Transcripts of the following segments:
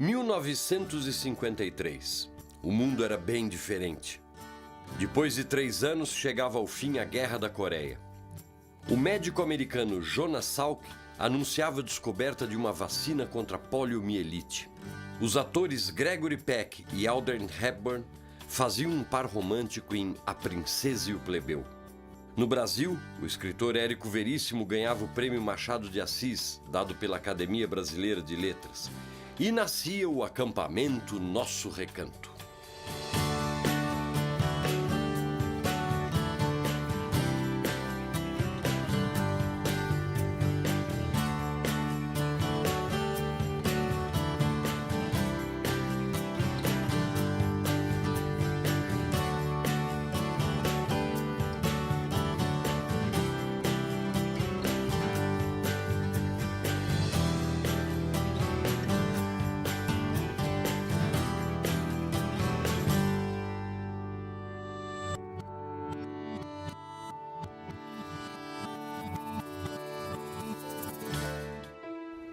1953. O mundo era bem diferente. Depois de 3 anos, chegava ao fim a Guerra da Coreia. O médico americano Jonas Salk anunciava a descoberta de uma vacina contra a poliomielite. Os atores Gregory Peck e Audrey Hepburn faziam um par romântico em A Princesa e o Plebeu. No Brasil, o escritor Érico Veríssimo ganhava o Prêmio Machado de Assis, dado pela Academia Brasileira de Letras. E nascia o acampamento Nosso Recanto.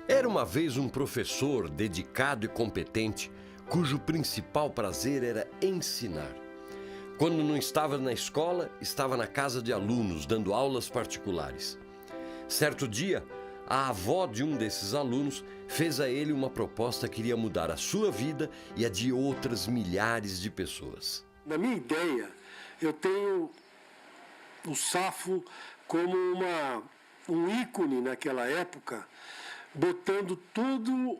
Era uma vez um professor dedicado e competente, cujo principal prazer era ensinar. Quando não estava na escola, estava na casa de alunos, dando aulas particulares. Certo dia, a avó de um desses alunos fez a ele uma proposta que iria mudar a sua vida e a de outras milhares de pessoas. Na minha ideia, eu tenho o Safo como um ícone naquela época, botando tudo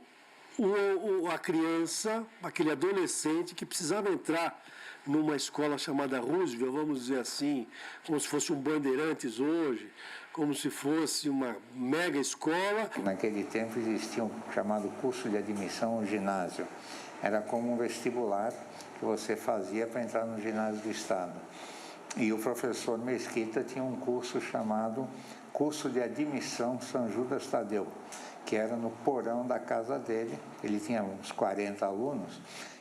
a criança, aquele adolescente que precisava entrar numa escola chamada Roosevelt, vamos dizer assim, como se fosse um Bandeirantes hoje, como se fosse uma mega escola. Naquele tempo existia um chamado curso de admissão ao ginásio. Era como um vestibular que você fazia para entrar no ginásio do Estado. E o professor Mesquita tinha um curso chamado Curso de Admissão São Judas Tadeu, que era no porão da casa dele. Ele tinha uns 40 alunos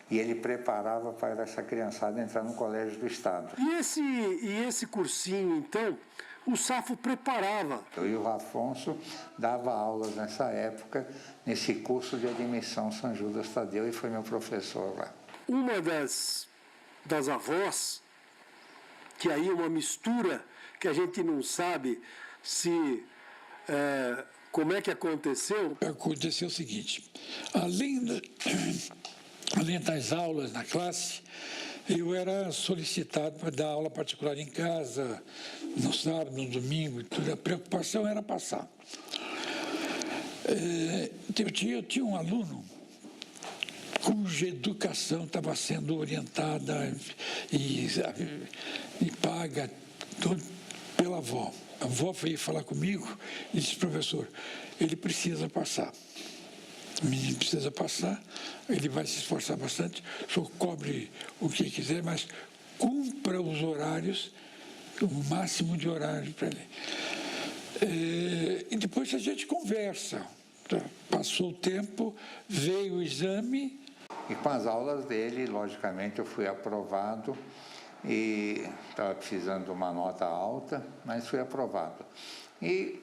e ele preparava para essa criançada entrar no Colégio do Estado. E esse cursinho, então, o Safo preparava. E o Afonso dava aulas nessa época, nesse curso de admissão São Judas Tadeu, e foi meu professor lá. Uma das avós, que aí é uma mistura que a gente não sabe se... como é que aconteceu? Aconteceu o seguinte, além das aulas na classe, eu era solicitado para dar aula particular em casa, no sábado, no domingo, tudo. A preocupação era passar. Eu tinha um aluno cuja educação estava sendo orientada e paga pela avó. A avó veio falar comigo e disse: professor, ele precisa passar. O menino precisa passar, ele vai se esforçar bastante, o senhor cobre o que quiser, mas cumpra os horários, o máximo de horários para ele. E depois a gente conversa. Passou o tempo, veio o exame. E com as aulas dele, logicamente, eu fui aprovado. E estava precisando de uma nota alta, mas fui aprovado. E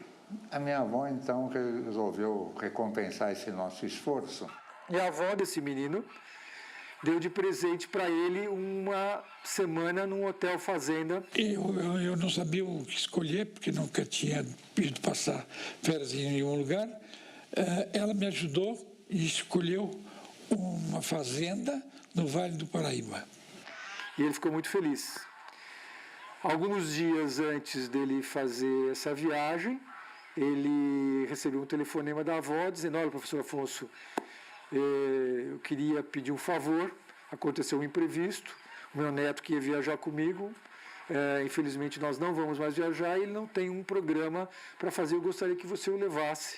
a minha avó, então, resolveu recompensar esse nosso esforço. E a avó desse menino deu de presente para ele uma semana num hotel fazenda. Eu não sabia o que escolher, porque nunca tinha ido passar férias em nenhum lugar. Ela me ajudou e escolheu uma fazenda no Vale do Paraíba. E ele ficou muito feliz. Alguns dias antes dele fazer essa viagem, ele recebeu um telefonema da avó dizendo: olha, professor Afonso, eu queria pedir um favor, aconteceu um imprevisto, o meu neto que ia viajar comigo, infelizmente nós não vamos mais viajar, e ele não tem um programa para fazer, eu gostaria que você o levasse.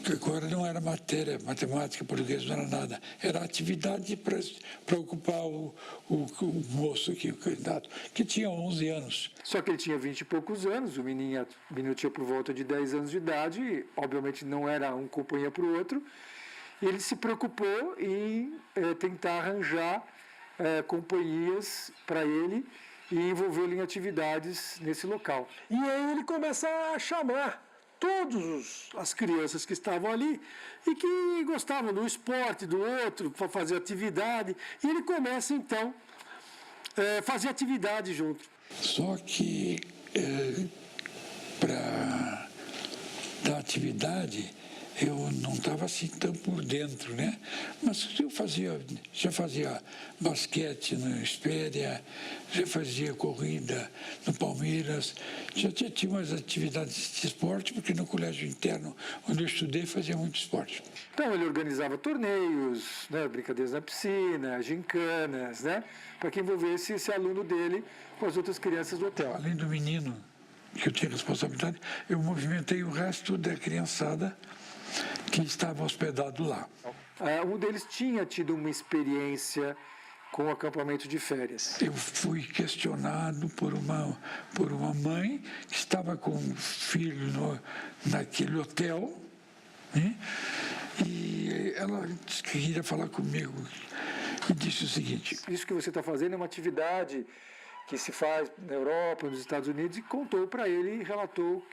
Agora não era matéria, matemática, português, não era nada, era atividade para ocupar o moço aqui, o candidato, que tinha 11 anos. Só que ele tinha 20 e poucos anos, o menino tinha por volta de 10 anos de idade, e, obviamente não era um companhia para o outro, e ele se preocupou em tentar arranjar companhias para ele e envolvê-lo em atividades nesse local. E aí ele começa a chamar todas as crianças que estavam ali e que gostavam do esporte, do outro, para fazer atividade. E ele começa, então, a fazer atividade junto. Só que para dar atividade, eu não estava assim tão por dentro, né? Mas eu já fazia basquete no Espéria, já fazia corrida no Palmeiras, já tinha umas atividades de esporte, porque no colégio interno, onde eu estudei, fazia muito esporte. Então ele organizava torneios, né, brincadeiras na piscina, gincanas, né, para que envolvesse esse aluno dele com as outras crianças do hotel. Além do menino, que eu tinha responsabilidade, eu movimentei o resto da criançada que estava hospedado lá. Um deles tinha tido uma experiência com o acampamento de férias. Eu fui questionado por uma mãe que estava com um filho naquele hotel, né? E ela disse que queria falar comigo e disse o seguinte: isso que você está fazendo é uma atividade que se faz na Europa, nos Estados Unidos, e contou para ele e relatou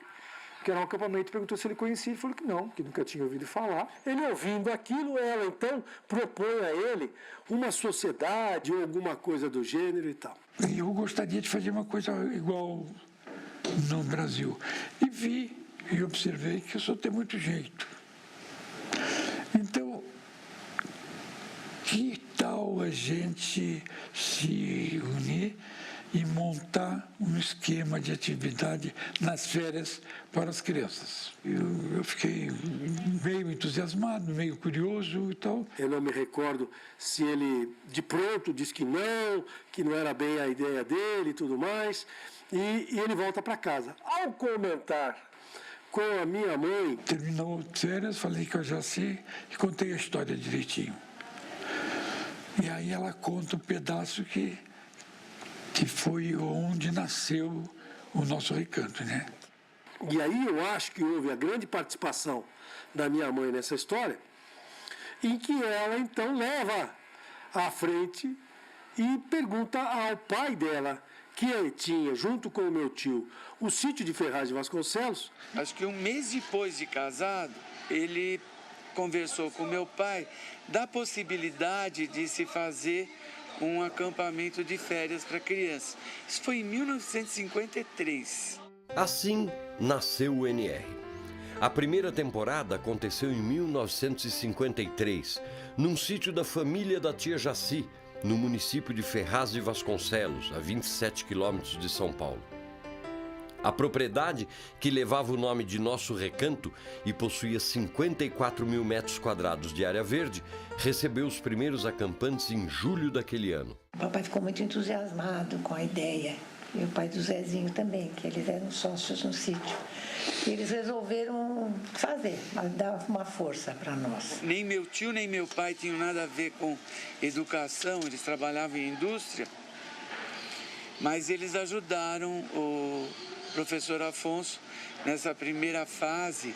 que era um acampamento, perguntou se ele conhecia, ele falou que não, que nunca tinha ouvido falar. Ele ouvindo aquilo, ela então propõe a ele uma sociedade ou alguma coisa do gênero e tal. E eu gostaria de fazer uma coisa igual no Brasil. E vi e observei que eu só tenho muito jeito. Então, que tal a gente se unir e montar um esquema de atividade nas férias para as crianças? Eu fiquei meio entusiasmado, meio curioso e tal. Eu não me recordo se ele de pronto disse que não era bem a ideia dele e tudo mais, e ele volta para casa. Ao comentar com a minha mãe... Terminou as férias, falei que eu já sei e contei a história direitinho. E aí ela conta um pedaço que foi onde nasceu o nosso recanto, né? E aí eu acho que houve a grande participação da minha mãe nessa história, em que ela então leva à frente e pergunta ao pai dela, que tinha, junto com o meu tio, o sítio de Ferraz de Vasconcelos. Acho que um mês depois de casado, ele conversou com meu pai da possibilidade de se fazer um acampamento de férias para crianças. Isso foi em 1953. Assim nasceu o NR. A primeira temporada aconteceu em 1953, num sítio da família da tia Jaci, no município de Ferraz de Vasconcelos, a 27 quilômetros de São Paulo. A propriedade, que levava o nome de Nosso Recanto e possuía 54 mil metros quadrados de área verde, recebeu os primeiros acampantes em julho daquele ano. O papai ficou muito entusiasmado com a ideia, e o pai do Zezinho também, que eles eram sócios no sítio. E eles resolveram fazer, dar uma força para nós. Nem meu tio nem meu pai tinham nada a ver com educação, eles trabalhavam em indústria, mas eles ajudaram o professor Afonso nessa primeira fase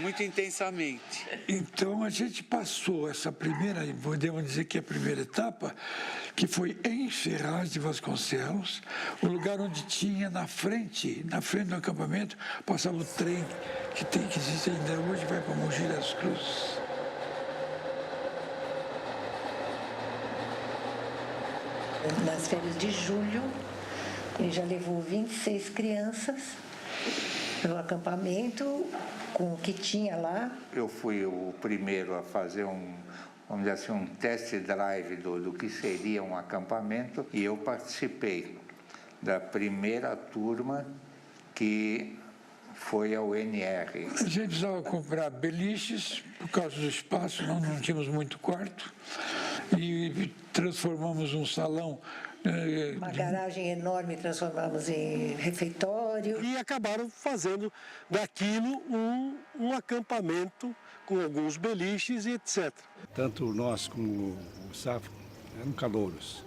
muito intensamente. Então a gente passou essa primeira, podemos dizer que é a primeira etapa, que foi em Ferraz de Vasconcelos, o lugar onde tinha na frente do acampamento, passava o trem que existe ainda hoje, vai para Mogi das Cruzes. Nas férias de julho, ele já levou 26 crianças pelo acampamento, com o que tinha lá. Eu fui o primeiro a fazer vamos dizer assim, um test drive do que seria um acampamento, e eu participei da primeira turma que foi ao NR. A gente precisava comprar beliches, por causa do espaço, não tínhamos muito quarto, e transformamos um salão. Uma garagem enorme, transformamos em refeitório. E acabaram fazendo daquilo um acampamento com alguns beliches e etc. Tanto nós como o Safo eram calouros.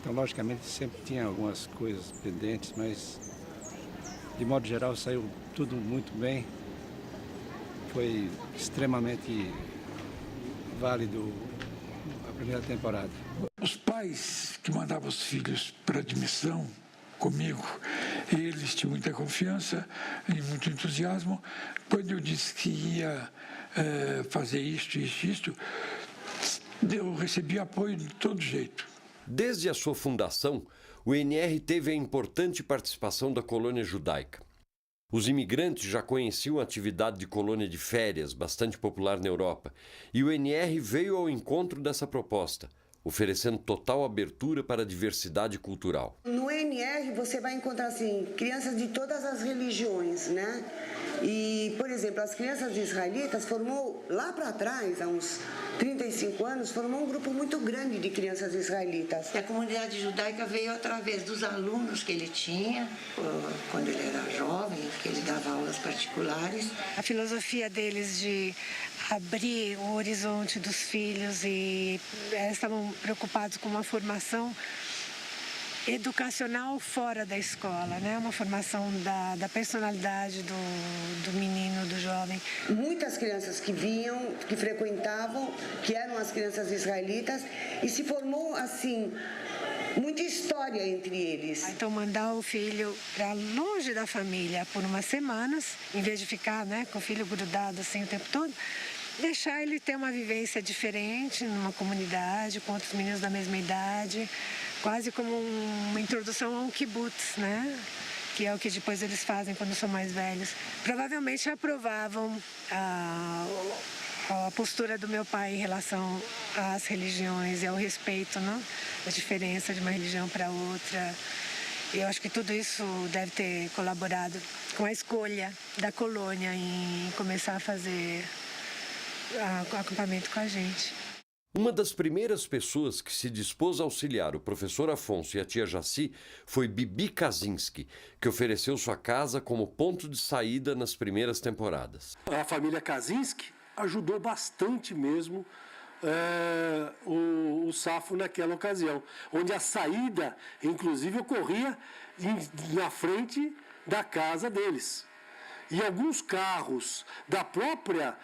Então, logicamente, sempre tinha algumas coisas pendentes, mas, de modo geral, saiu tudo muito bem. Foi extremamente válido a primeira temporada. Os pais que mandavam os filhos para admissão comigo, Eles tinham muita confiança e muito entusiasmo. Quando eu disse que ia fazer isto, eu recebi apoio de todo jeito. Desde a sua fundação, o INR teve a importante participação da colônia judaica. Os imigrantes já conheciam a atividade de colônia de férias, bastante popular na Europa, e o INR veio ao encontro dessa proposta, oferecendo total abertura para a diversidade cultural. No INR você vai encontrar assim, crianças de todas as religiões, né? E, por exemplo, as crianças israelitas formou, lá para trás, há uns 35 anos, formou um grupo muito grande de crianças israelitas. E a comunidade judaica veio através dos alunos que ele tinha, quando ele era jovem, que ele dava aulas particulares. A filosofia deles de abrir o horizonte dos filhos e estavam preocupados com uma formação educacional fora da escola, né? Uma formação da personalidade do menino, do jovem. Muitas crianças que vinham, que frequentavam, que eram as crianças israelitas, e se formou, assim, muita história entre eles. Então, mandar o filho para longe da família por umas semanas, em vez de ficar, né, com o filho grudado assim o tempo todo, deixar ele ter uma vivência diferente numa comunidade, com outros meninos da mesma idade, quase como uma introdução a um kibbutz, né? Que é o que depois eles fazem quando são mais velhos. Provavelmente aprovavam a postura do meu pai em relação às religiões e ao respeito, né? A diferença de uma religião para outra. Eu acho que tudo isso deve ter colaborado com a escolha da colônia em começar a fazer acampamento com a gente. Uma das primeiras pessoas que se dispôs a auxiliar o professor Afonso e a tia Jaci foi Bibi Kaczynski, que ofereceu sua casa como ponto de saída nas primeiras temporadas. A família Kaczynski ajudou bastante mesmo o Safo naquela ocasião, onde a saída, inclusive, ocorria na frente da casa deles. E alguns carros da própria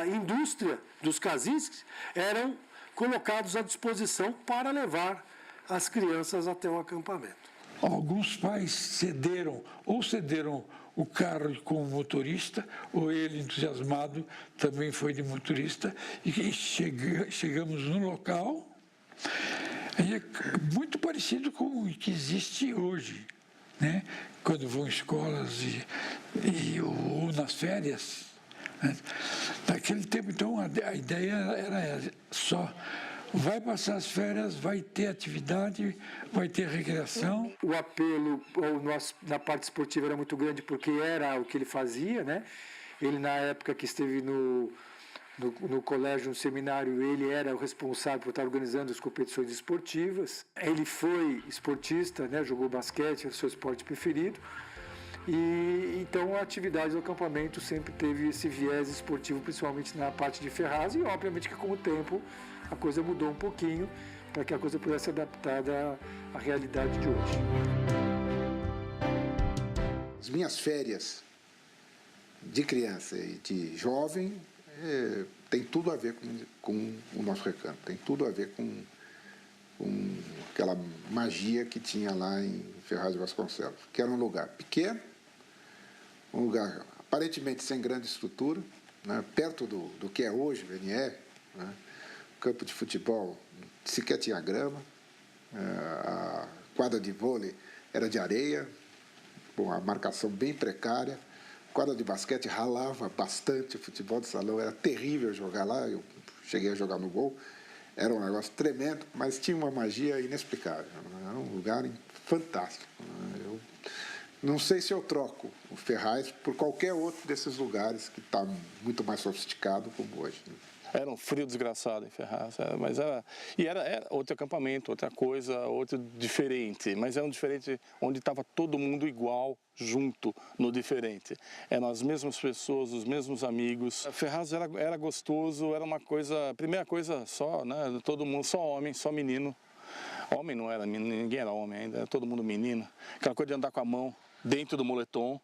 indústria dos Kaczynskis eram colocados à disposição para levar as crianças até o acampamento. Alguns pais cederam o carro com o motorista, ou ele, entusiasmado, também foi de motorista, e chegamos no local, e é muito parecido com o que existe hoje, né? Quando vão em escolas ou nas férias. Né? Naquele tempo, então, a ideia era só: vai passar as férias, vai ter atividade, vai ter recreação. O apelo na parte esportiva era muito grande porque era o que ele fazia, né? Ele, na época que esteve no colégio, no seminário, ele era o responsável por estar organizando as competições esportivas. Ele foi esportista, né? Jogou basquete, era o seu esporte preferido. E então a atividade do acampamento sempre teve esse viés esportivo, principalmente na parte de Ferraz, e obviamente que com o tempo a coisa mudou um pouquinho para que a coisa pudesse ser adaptada à realidade de hoje. As minhas férias de criança e de jovem tem tudo a ver com o nosso recanto, tem tudo a ver com aquela magia que tinha lá em Ferraz de Vasconcelos, que era um lugar pequeno, um lugar aparentemente sem grande estrutura, né, perto do que é hoje o INR, né, campo de futebol sequer tinha grama, a quadra de vôlei era de areia, com a marcação bem precária, quadra de basquete ralava bastante, o futebol de salão era terrível jogar lá, eu cheguei a jogar no gol, era um negócio tremendo, mas tinha uma magia inexplicável, era um lugar fantástico. Eu não sei se eu troco o Ferraz por qualquer outro desses lugares que está muito mais sofisticado como hoje. Era um frio desgraçado em Ferraz, mas era outro acampamento, outra coisa, outro diferente, mas era um diferente onde estava todo mundo igual, junto no diferente. Eram as mesmas pessoas, os mesmos amigos. Ferraz era gostoso, era uma coisa, primeira coisa só, né? Todo mundo, só homem, só menino. Homem não era, ninguém era homem ainda, era todo mundo menino. Aquela coisa de andar com a mão dentro do moletom.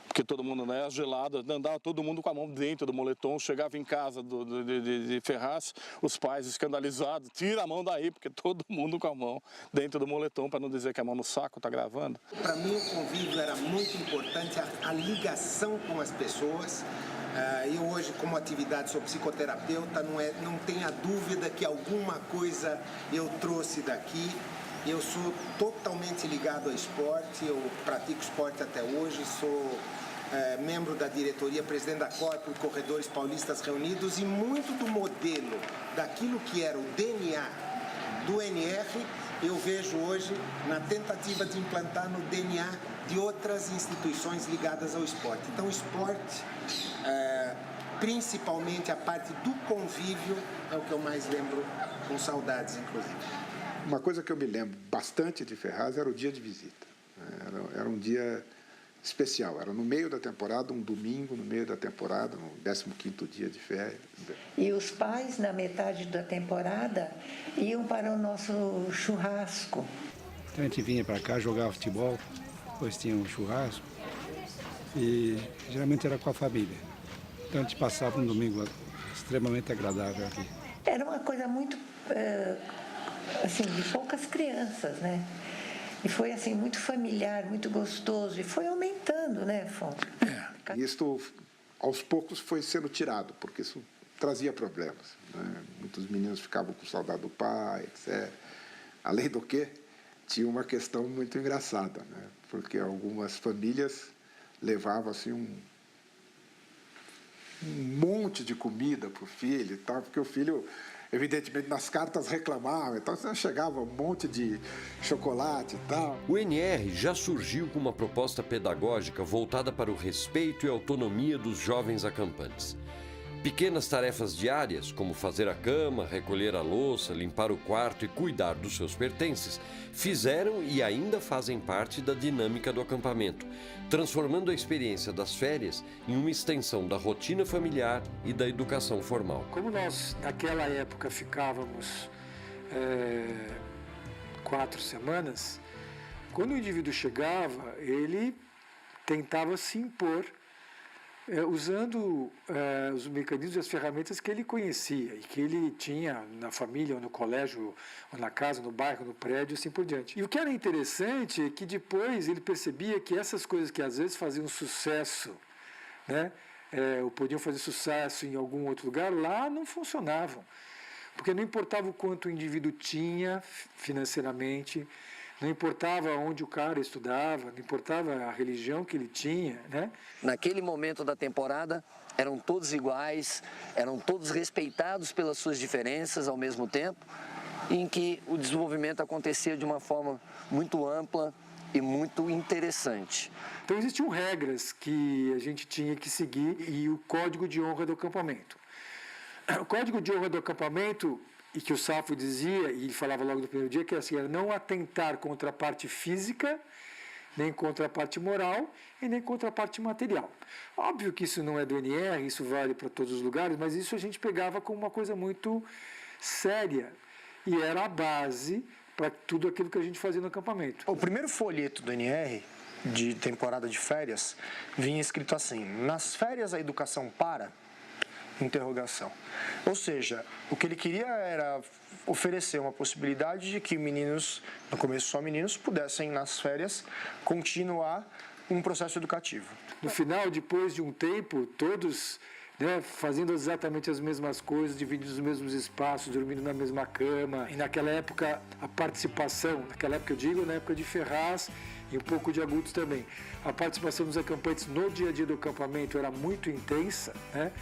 Porque porque todo mundo, né, gelado, andava todo mundo com a mão dentro do moletom, chegava em casa de Ferraz, os pais escandalizados, tira a mão daí, porque todo mundo com a mão dentro do moletom, para não dizer que a mão no saco está gravando. Para mim o convívio era muito importante, a ligação com as pessoas. Eu hoje, como atividade, sou psicoterapeuta, não tenha dúvida que alguma coisa eu trouxe daqui. Eu sou totalmente ligado ao esporte, eu pratico esporte até hoje, sou membro da diretoria, presidente da Corpo e Corredores Paulistas Reunidos, e muito do modelo daquilo que era o DNA do NR, eu vejo hoje na tentativa de implantar no DNA de outras instituições ligadas ao esporte. Então o esporte, principalmente a parte do convívio, é o que eu mais lembro com saudades, inclusive. Uma coisa que eu me lembro bastante de Ferraz era o dia de visita. Era um dia especial, era no meio da temporada, um domingo no meio da temporada, no 15º dia de férias. E os pais, na metade da temporada, iam para o nosso churrasco. Então a gente vinha para cá, jogava futebol, depois tinha um churrasco e geralmente era com a família. Então a gente passava um domingo extremamente agradável aqui. Era uma coisa muito, assim, de poucas crianças, né? E foi assim, muito familiar, muito gostoso, e foi aumentando, né, Afonso? E isto, aos poucos, foi sendo tirado, porque isso trazia problemas, né? Muitos meninos ficavam com saudade do pai, etc. Além do que, tinha uma questão muito engraçada, né? Porque algumas famílias levavam assim, um monte de comida para o filho e tal, porque o filho, evidentemente, nas cartas reclamava, então chegava um monte de chocolate e tal. O NR já surgiu com uma proposta pedagógica voltada para o respeito e autonomia dos jovens acampantes. Pequenas tarefas diárias, como fazer a cama, recolher a louça, limpar o quarto e cuidar dos seus pertences, fizeram e ainda fazem parte da dinâmica do acampamento, transformando a experiência das férias em uma extensão da rotina familiar e da educação formal. Como nós, naquela época, ficávamos 4 semanas, quando o indivíduo chegava, ele tentava se impor usando os mecanismos e as ferramentas que ele conhecia e que ele tinha na família, ou no colégio, ou na casa, no bairro, no prédio, assim por diante. E o que era interessante é que depois ele percebia que essas coisas que às vezes faziam sucesso, né, ou podiam fazer sucesso em algum outro lugar, lá não funcionavam. Porque não importava o quanto o indivíduo tinha financeiramente, não importava onde o cara estudava, não importava a religião que ele tinha, né? Naquele momento da temporada, eram todos iguais, eram todos respeitados pelas suas diferenças ao mesmo tempo, em que o desenvolvimento acontecia de uma forma muito ampla e muito interessante. Então existiam regras que a gente tinha que seguir e o código de honra do acampamento. O código de honra do acampamento, e que o Safo dizia, e ele falava logo no primeiro dia, que assim, era não atentar contra a parte física, nem contra a parte moral e nem contra a parte material. Óbvio que isso não é do NR, isso vale para todos os lugares, mas isso a gente pegava como uma coisa muito séria e era a base para tudo aquilo que a gente fazia no acampamento. O primeiro folheto do NR, de temporada de férias, vinha escrito assim: nas férias a educação para... interrogação. Ou seja, o que ele queria era oferecer uma possibilidade de que meninos, no começo só meninos, pudessem, nas férias, continuar um processo educativo. No final, depois de um tempo, todos, né, fazendo exatamente as mesmas coisas, dividindo os mesmos espaços, dormindo na mesma cama. E naquela época, a participação, naquela época eu digo, na época de Ferraz, e um pouco de Agudos também, a participação dos acampantes no dia a dia do acampamento era muito intensa, né?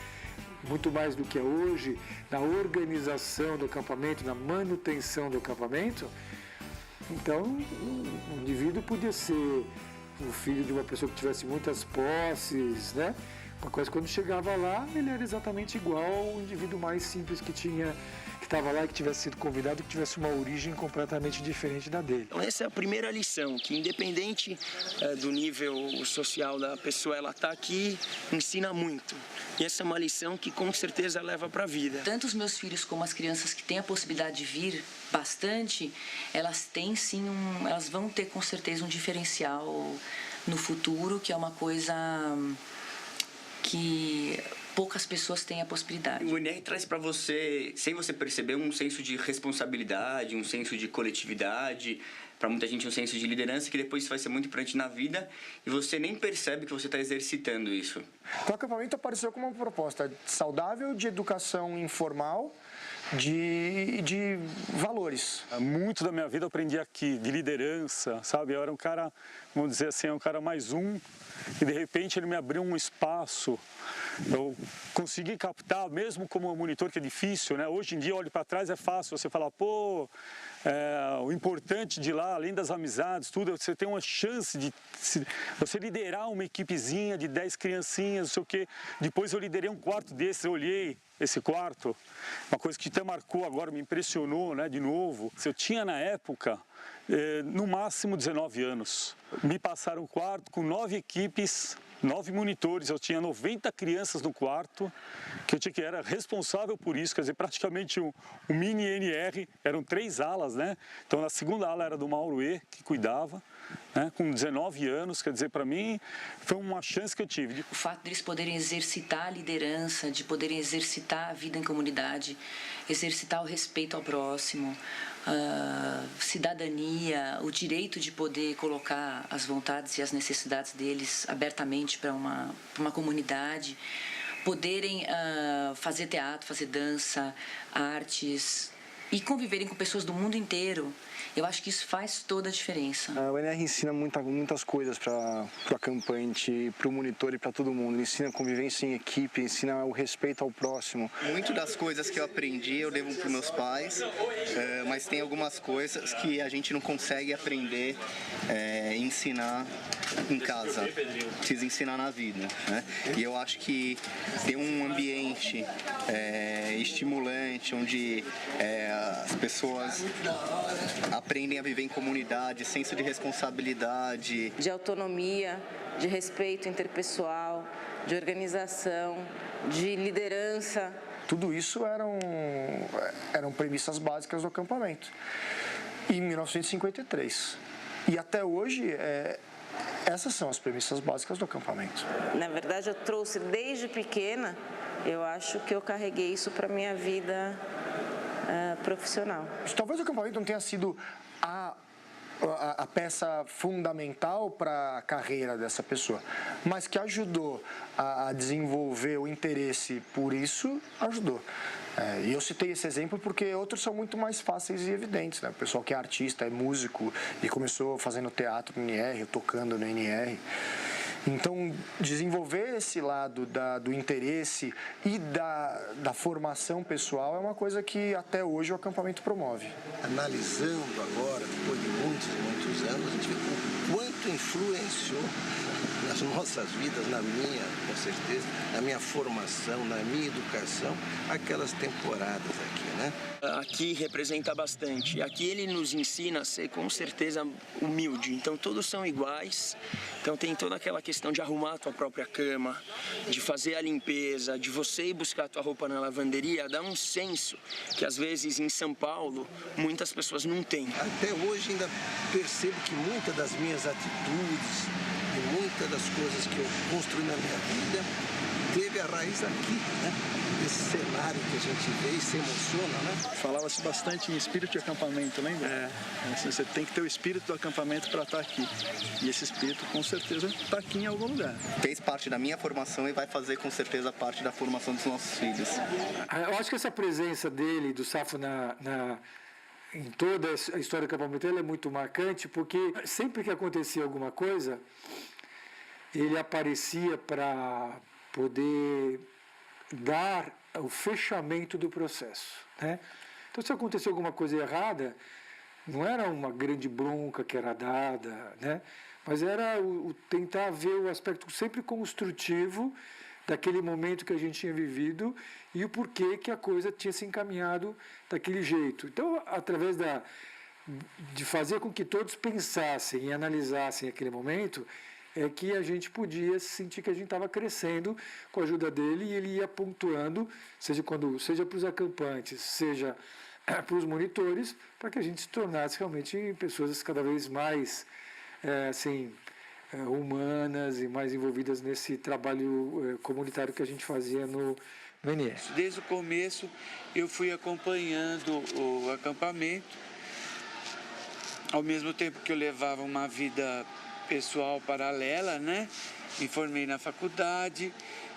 Muito mais do que é hoje, na organização do acampamento, na manutenção do acampamento. Então, um indivíduo podia ser o filho de uma pessoa que tivesse muitas posses, né? Uma coisa, quando chegava lá, ele era exatamente igual ao indivíduo mais simples que estava lá e que tivesse sido convidado, que tivesse uma origem completamente diferente da dele. Então, essa é a primeira lição, que independente do nível social da pessoa, ela está aqui, ensina muito. E essa é uma lição que com certeza leva para a vida. Tanto os meus filhos como as crianças que têm a possibilidade de vir bastante, elas têm sim elas vão ter com certeza um diferencial no futuro, que é uma coisa que poucas pessoas têm a possibilidade. O INR traz para você, sem você perceber, um senso de responsabilidade, um senso de coletividade, para muita gente um senso de liderança que depois vai ser muito importante na vida e você nem percebe que você está exercitando isso. Então, o acampamento apareceu como uma proposta saudável de educação informal, de valores. Muito da minha vida eu aprendi aqui, de liderança, sabe? Eu era um cara, vamos dizer assim, um cara mais um, e de repente ele me abriu um espaço. Eu consegui captar, mesmo como monitor, que é difícil, né? Hoje em dia, olho para trás, é fácil você falar, pô, o importante de lá, além das amizades, tudo, você tem uma chance de você liderar uma equipezinha de 10 criancinhas, não sei o quê. Depois eu liderei um quarto desses, eu olhei esse quarto, uma coisa que até marcou agora, me impressionou, né, de novo. Eu tinha na época, no máximo 19 anos. Me passaram um quarto com 9 equipes, 9 monitores, eu tinha 90 crianças no quarto, que era responsável por isso, quer dizer, praticamente um mini NR, eram 3 alas, né? Então, na segunda ala era do Mauro E, que cuidava, né? Com 19 anos, quer dizer, para mim, foi uma chance que eu tive. O fato deles poderem exercitar a liderança, de poderem exercitar a vida em comunidade, exercitar o respeito ao próximo, cidadania, o direito de poder colocar as vontades e as necessidades deles abertamente para uma comunidade, poderem fazer teatro, fazer dança, artes e conviverem com pessoas do mundo inteiro. Eu acho que isso faz toda a diferença. O NR ensina muitas coisas para o acampante, para o monitor e para todo mundo. Ele ensina convivência em equipe, ensina o respeito ao próximo. Muito das coisas que eu aprendi eu devo para meus pais, mas tem algumas coisas que a gente não consegue aprender e ensinar em casa. Precisa ensinar na vida, né? E eu acho que ter um ambiente estimulante, onde as pessoas aprendem a viver em comunidade, senso de responsabilidade, de autonomia, de respeito interpessoal, de organização, de liderança. Tudo isso eram premissas básicas do acampamento. Em 1953. E até hoje, essas são as premissas básicas do acampamento. Na verdade, eu trouxe desde pequena, eu acho que eu carreguei isso para a minha vida profissional. Talvez o acampamento não tenha sido a peça fundamental para a carreira dessa pessoa, mas que ajudou a desenvolver o interesse por isso, ajudou. E eu citei esse exemplo porque outros são muito mais fáceis e evidentes, né? O pessoal que é artista, é músico e começou fazendo teatro no NR, tocando no NR. Então, desenvolver esse lado do interesse e da formação pessoal é uma coisa que até hoje o acampamento promove. Analisando agora, depois de muitos anos, a gente vê o quanto influenciou nas nossas vidas, na minha, com certeza, na minha formação, na minha educação, aquelas temporadas aqui, né? Aqui representa bastante. Aqui ele nos ensina a ser, com certeza, humilde. Então, todos são iguais. Então, tem toda aquela questão de arrumar a tua própria cama, de fazer a limpeza, de você ir buscar a tua roupa na lavanderia. Dá um senso que, às vezes, em São Paulo, muitas pessoas não têm. Até hoje, ainda percebo que muitas das minhas atitudes e muitas das coisas que eu construí na minha vida teve a raiz aqui, né? Esse cenário que a gente vê e se emociona, né? Falava-se bastante em espírito de acampamento, lembra? Assim, você tem que ter o espírito do acampamento para estar aqui. E esse espírito, com certeza, está aqui em algum lugar. Fez parte da minha formação e vai fazer, com certeza, parte da formação dos nossos filhos. Eu acho que essa presença dele, do Safo, em toda a história do acampamento, ele é muito marcante, porque sempre que acontecia alguma coisa, ele aparecia para poder dar o fechamento do processo, né? Então, se aconteceu alguma coisa errada, não era uma grande bronca que era dada, né? Mas era o tentar ver o aspecto sempre construtivo daquele momento que a gente tinha vivido e o porquê que a coisa tinha se encaminhado daquele jeito. Então, através de fazer com que todos pensassem e analisassem aquele momento, é que a gente podia sentir que a gente estava crescendo com a ajuda dele e ele ia pontuando, seja para os acampantes, seja para os monitores, para que a gente se tornasse realmente pessoas cada vez mais humanas e mais envolvidas nesse trabalho comunitário que a gente fazia no NR. Desde o começo eu fui acompanhando o acampamento, ao mesmo tempo que eu levava uma vida pessoal paralela, né? Me formei na faculdade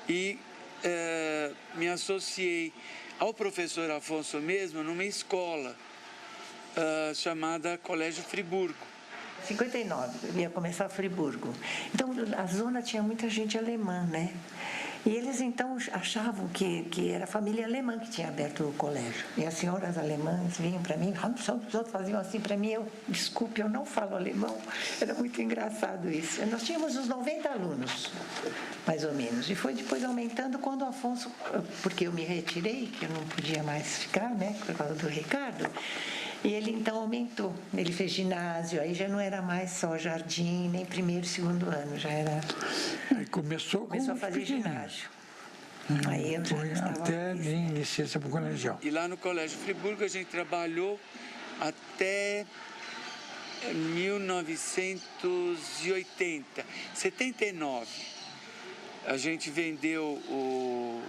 e me associei ao professor Afonso mesmo numa escola chamada Colégio Friburgo. 59, eu ia começar Friburgo. Então, a zona tinha muita gente alemã, né? E eles, então, achavam que era a família alemã que tinha aberto o colégio. E as senhoras alemãs vinham para mim, os outros faziam assim para mim, desculpe, eu não falo alemão. Era muito engraçado isso. Nós tínhamos uns 90 alunos, mais ou menos. E foi depois aumentando quando o Afonso, porque eu me retirei, que eu não podia mais ficar, né, por causa do Ricardo. E ele então aumentou, ele fez ginásio, aí já não era mais só jardim, nem primeiro e segundo ano, já era... Aí começou a fazer ginásio. Aí eu foi até em licença para o colegial. E lá no Colégio Friburgo a gente trabalhou até 1980, 79. A gente vendeu o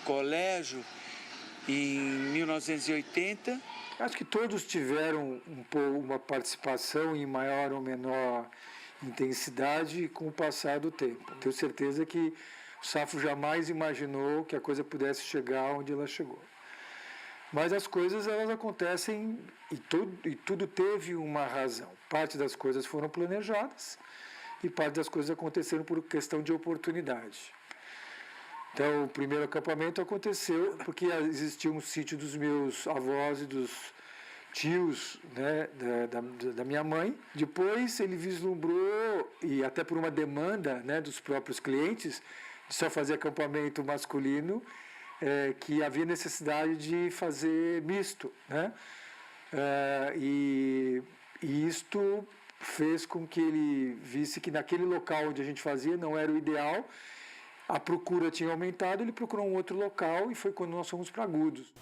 colégio em 1980. Acho que todos tiveram uma participação em maior ou menor intensidade com o passar do tempo. Tenho certeza que o Safo jamais imaginou que a coisa pudesse chegar onde ela chegou. Mas as coisas, elas acontecem e tudo teve uma razão. Parte das coisas foram planejadas e parte das coisas aconteceram por questão de oportunidade. Então, o primeiro acampamento aconteceu porque existia um sítio dos meus avós e dos tios, né, da minha mãe. Depois ele vislumbrou, e até por uma demanda, né, dos próprios clientes, de só fazer acampamento masculino, que havia necessidade de fazer misto, né? E isto fez com que ele visse que naquele local onde a gente fazia não era o ideal. A procura tinha aumentado, ele procurou um outro local e foi quando nós fomos para Agudos.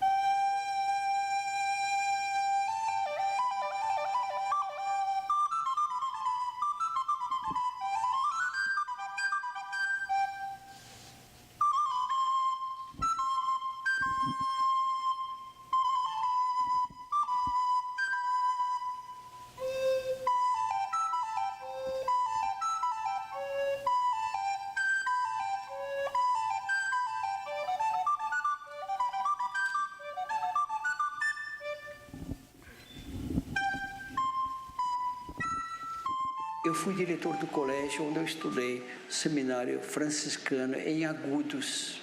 Eu fui diretor do colégio onde eu estudei, seminário franciscano em Agudos.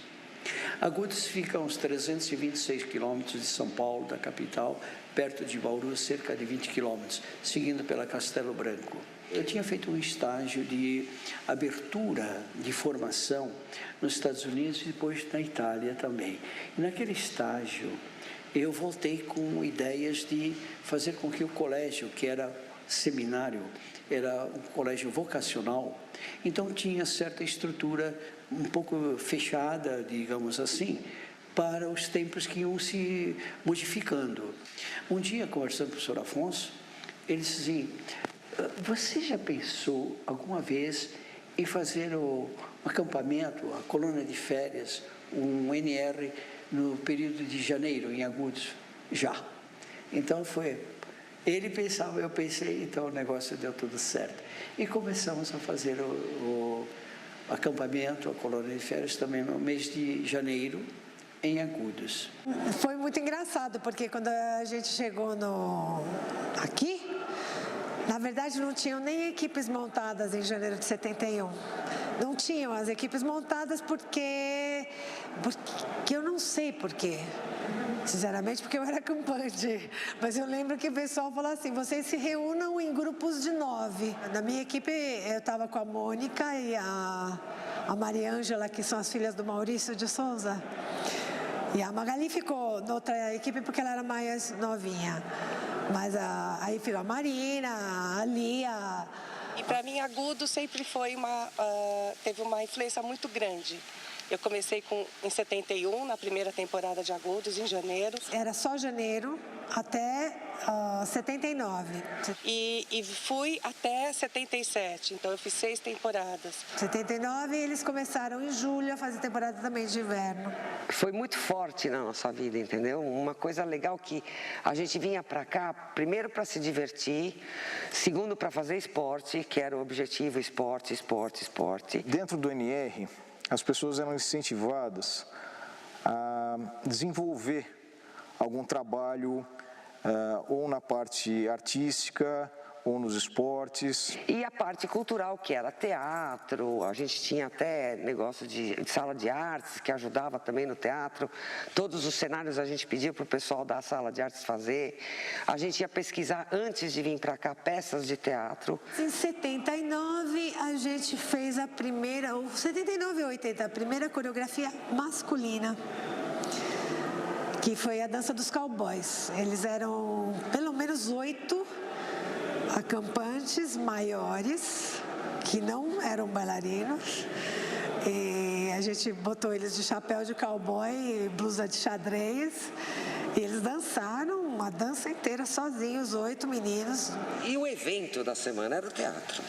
Agudos fica a uns 326 quilômetros de São Paulo, da capital, perto de Bauru, cerca de 20 quilômetros, seguindo pela Castelo Branco. Eu tinha feito um estágio de abertura de formação nos Estados Unidos e depois na Itália também. E naquele estágio, eu voltei com ideias de fazer com que o colégio, que era seminário, era um colégio vocacional, então tinha certa estrutura um pouco fechada, digamos assim, para os tempos que iam se modificando. Um dia, conversando com o professor Afonso, ele disse assim, você já pensou alguma vez em fazer o acampamento, a colônia de férias, um NR, no período de janeiro, em Agudos? Já. Então foi... Ele pensava, eu pensei, então o negócio deu tudo certo. E começamos a fazer o acampamento, a colônia de férias, também no mês de janeiro, em Agudos. Foi muito engraçado, porque quando a gente chegou aqui, na verdade não tinham nem equipes montadas em janeiro de 71. Não tinham as equipes montadas porque eu não sei por quê. Sinceramente, porque eu era acampante. Mas eu lembro que o pessoal falou assim, vocês se reúnam em grupos de 9. Na minha equipe, eu estava com a Mônica e a Mariângela, que são as filhas do Maurício de Souza. E a Magali ficou noutra equipe porque ela era mais novinha. Mas aí ficou a Marina, a Lia. E para mim, Agudos sempre foi teve uma influência muito grande. Eu comecei em 71, na primeira temporada de Agudos, em janeiro. Era só janeiro até 79. E fui até 77, então eu fiz 6 temporadas. 79 eles começaram em julho a fazer temporada também de inverno. Foi muito forte na nossa vida, entendeu? Uma coisa legal que a gente vinha para cá, primeiro para se divertir, segundo para fazer esporte, que era o objetivo, esporte, esporte, esporte. Dentro do NR, as pessoas eram incentivadas a desenvolver algum trabalho ou na parte artística ou nos esportes. E a parte cultural, que era teatro, a gente tinha até negócio de sala de artes, que ajudava também no teatro. Todos os cenários a gente pedia para o pessoal da sala de artes fazer. A gente ia pesquisar, antes de vir para cá, peças de teatro. Em 79, a gente fez a primeira, 79 ou 80, a primeira coreografia masculina, que foi a dança dos cowboys. Eles eram pelo menos 8 acampantes maiores, que não eram bailarinos. E a gente botou eles de chapéu de cowboy e blusa de xadrez. E eles dançaram uma dança inteira sozinhos, 8 meninos. E o evento da semana era o teatro.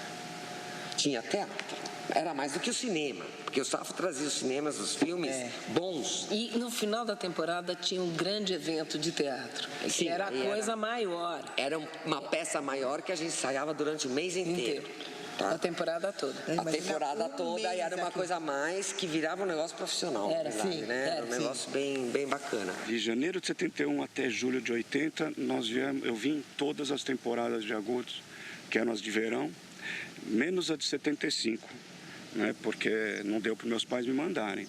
Tinha teatro. Era mais do que o cinema, porque o Safo trazia os cinemas, os filmes bons. E no final da temporada tinha um grande evento de teatro, Sim, que era a coisa maior. Era uma peça maior que a gente ensaiava durante o mês inteiro. Tá? A temporada toda. A temporada toda, e era uma coisa a mais que virava um negócio profissional. Era, verdade, sim, né? Era um negócio bem bacana. De janeiro de 71 até julho de 80, eu vim em todas as temporadas de Agudos, que eram as de verão, menos a de 75. Né, porque não deu para meus pais me mandarem.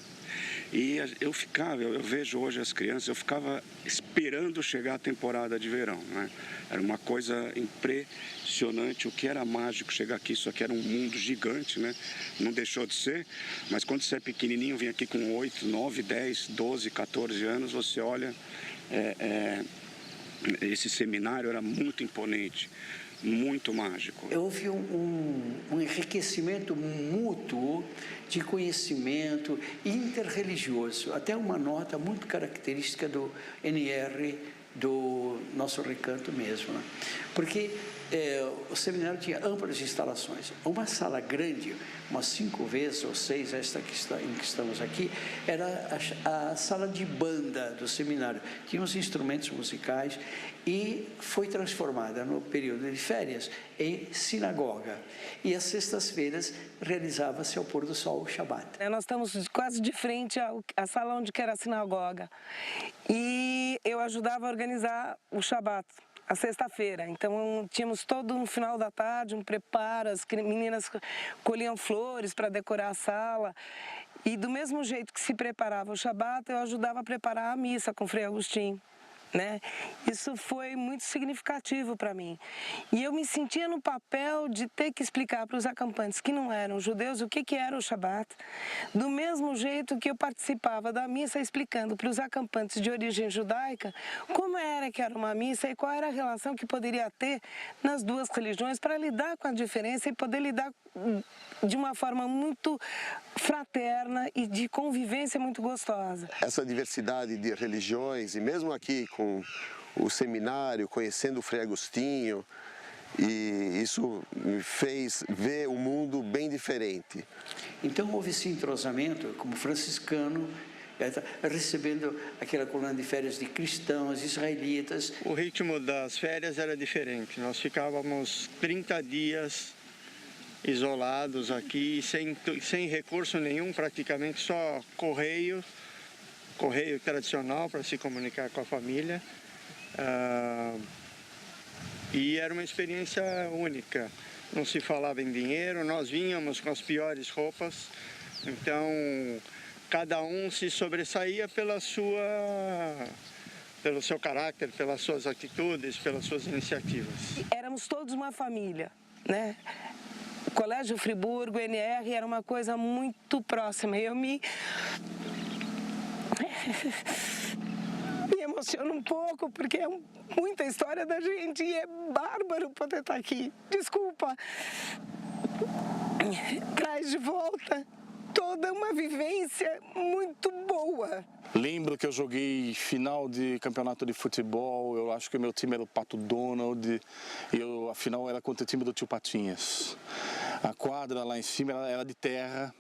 E eu vejo hoje as crianças, eu ficava esperando chegar a temporada de verão. Né? Era uma coisa impressionante, o que era mágico chegar aqui, isso aqui era um mundo gigante, né? Não deixou de ser, mas quando você é pequenininho, vem aqui com 8, 9, 10, 12, 14 anos, você olha, esse seminário era muito imponente. Muito mágico. Houve um enriquecimento mútuo de conhecimento interreligioso, até uma nota muito característica do NR, do nosso recanto mesmo, né? Porque o seminário tinha amplas instalações. Uma sala grande, umas 5 vezes ou 6, esta em que estamos aqui, era a sala de banda do seminário. Tinha os instrumentos musicais e foi transformada no período de férias em sinagoga. E às sextas-feiras realizava-se ao pôr do sol o Shabat. Nós estamos quase de frente à sala onde era a sinagoga. E eu ajudava a organizar o Shabat, a sexta-feira. Então, tínhamos todo no final da tarde um preparo, as meninas colhiam flores para decorar a sala. E do mesmo jeito que se preparava o Shabat, eu ajudava a preparar a missa com o Frei Agostinho. Né? Isso foi muito significativo para mim. E eu me sentia no papel de ter que explicar para os acampantes que não eram judeus o que era o Shabat, do mesmo jeito que eu participava da missa explicando para os acampantes de origem judaica como era que era uma missa e qual era a relação que poderia ter nas duas religiões para lidar com a diferença e poder lidar de uma forma muito fraterna e de convivência muito gostosa. Essa diversidade de religiões, e mesmo aqui com o seminário, conhecendo o Frei Agostinho, e isso me fez ver o mundo bem diferente. Então houve esse entrosamento como franciscano, recebendo aquela colônia de férias de cristãos, israelitas. O ritmo das férias era diferente. Nós ficávamos 30 dias isolados aqui, sem recurso nenhum, praticamente só correio tradicional para se comunicar com a família. E era uma experiência única. Não se falava em dinheiro, nós vínhamos com as piores roupas, então cada um se sobressaía pelo seu caráter, pelas suas atitudes, pelas suas iniciativas. Éramos todos uma família, né? O Colégio Friburgo, o NR, era uma coisa muito próxima. Eu me emociono um pouco, porque é muita história da gente e é bárbaro poder estar aqui. Desculpa. Traz de volta toda uma vivência muito boa. Lembro que eu joguei final de campeonato de futebol, eu acho que o meu time era o Pato Donald, a final era contra o time do Tio Patinhas. A quadra lá em cima era de terra,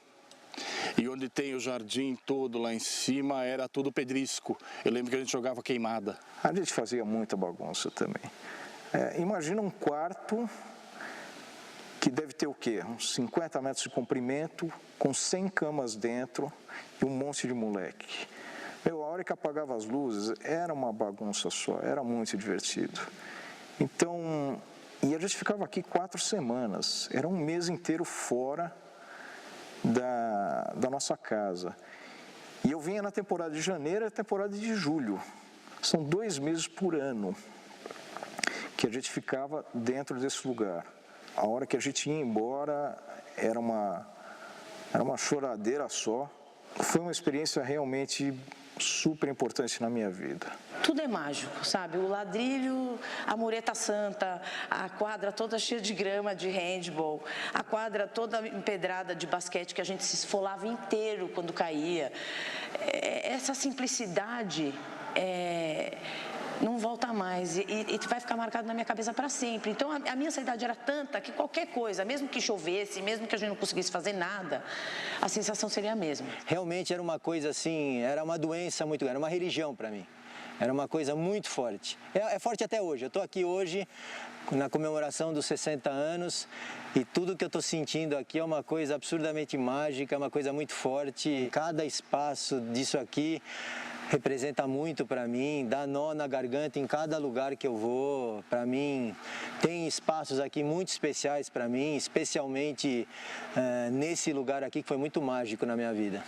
e onde tem o jardim todo lá em cima era tudo pedrisco. Eu lembro que a gente jogava queimada. A gente fazia muita bagunça também. Imagina um quarto que deve ter o quê? Uns 50 metros de comprimento, com 100 camas dentro e um monte de moleque. A hora que apagava as luzes, era uma bagunça só, era muito divertido. Então, e a gente ficava aqui 4 semanas, era um mês inteiro fora da nossa casa. E eu vinha na temporada de janeiro e na temporada de julho. São 2 meses por ano que a gente ficava dentro desse lugar. A hora que a gente ia embora, era uma choradeira só. Foi uma experiência realmente super importante na minha vida. Tudo é mágico, sabe? O ladrilho, a mureta santa, a quadra toda cheia de grama de handball, a quadra toda empedrada de basquete que a gente se esfolava inteiro quando caía. Essa simplicidade não volta mais e vai ficar marcado na minha cabeça para sempre. Então a minha ansiedade era tanta que qualquer coisa, mesmo que chovesse, mesmo que a gente não conseguisse fazer nada, a sensação seria a mesma. Realmente era uma coisa assim, era uma doença muito grande, era uma religião para mim. Era uma coisa muito forte. É forte até hoje. Eu estou aqui hoje na comemoração dos 60 anos e tudo que eu estou sentindo aqui é uma coisa absurdamente mágica, uma coisa muito forte. Cada espaço disso aqui representa muito para mim, dá nó na garganta em cada lugar que eu vou. Para mim, tem espaços aqui muito especiais para mim, especialmente nesse lugar aqui que foi muito mágico na minha vida.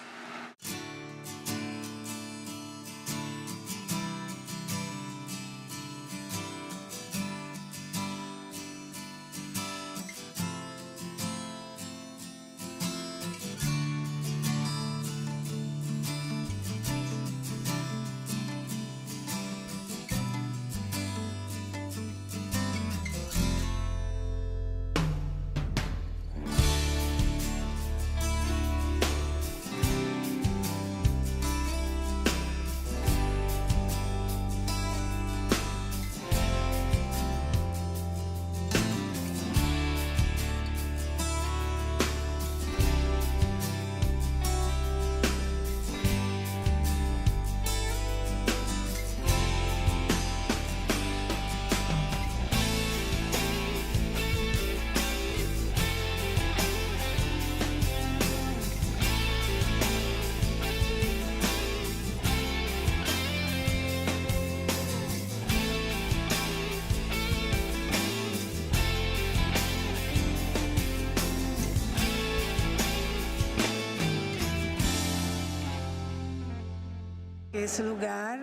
Esse lugar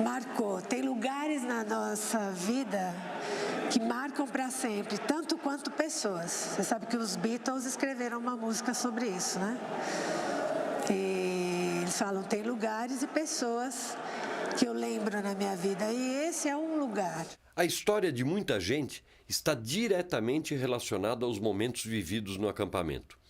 marcou. Tem lugares na nossa vida que marcam para sempre, tanto quanto pessoas. Você sabe que os Beatles escreveram uma música sobre isso, né? E eles falam, tem lugares e pessoas que eu lembro na minha vida, e esse é um lugar. A história de muita gente está diretamente relacionada aos momentos vividos no acampamento.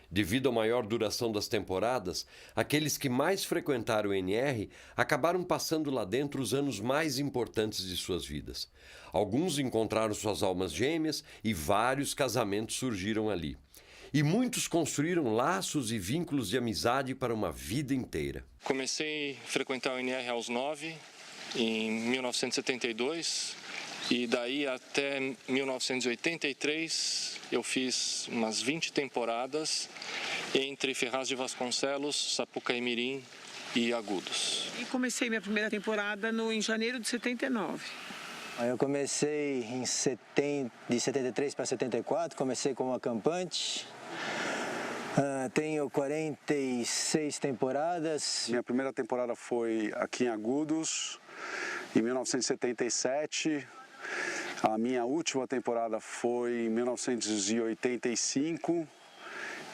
Devido à maior duração das temporadas, aqueles que mais frequentaram o NR acabaram passando lá dentro os anos mais importantes de suas vidas. Alguns encontraram suas almas gêmeas e vários casamentos surgiram ali. E muitos construíram laços e vínculos de amizade para uma vida inteira. Comecei a frequentar o NR aos 9, em 1972, e daí até 1983 eu fiz umas 20 temporadas entre Ferraz de Vasconcelos, Sapucaí-Mirim e Agudos. E comecei minha primeira temporada em janeiro de 79. Eu comecei de 73 para 74, comecei como acampante. Tenho 46 temporadas. Minha primeira temporada foi aqui em Agudos, em 1977. A minha última temporada foi em 1985.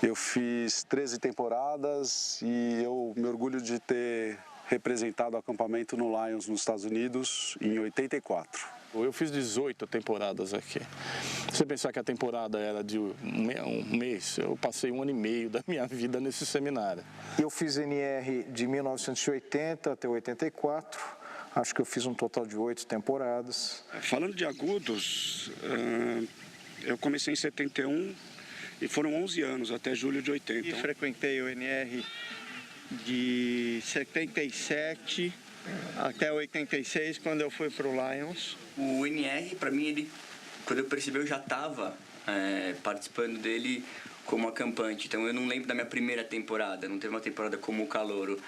Eu fiz 13 temporadas e eu me orgulho de ter representado o acampamento no Lions, nos Estados Unidos, em 84. Eu fiz 18 temporadas aqui. Se você pensar que a temporada era de um mês, eu passei 1 ano e meio da minha vida nesse seminário. Eu fiz NR de 1980 até 84. Acho que eu fiz um total de 8 temporadas. Falando de agudos, eu comecei em 71 e foram 11 anos, até julho de 80. E frequentei o NR de 77 até 86, quando eu fui para o Lions. O NR, para mim, quando eu percebi, eu já estava participando dele como acampante. Então eu não lembro da minha primeira temporada, não teve uma temporada como o calouro.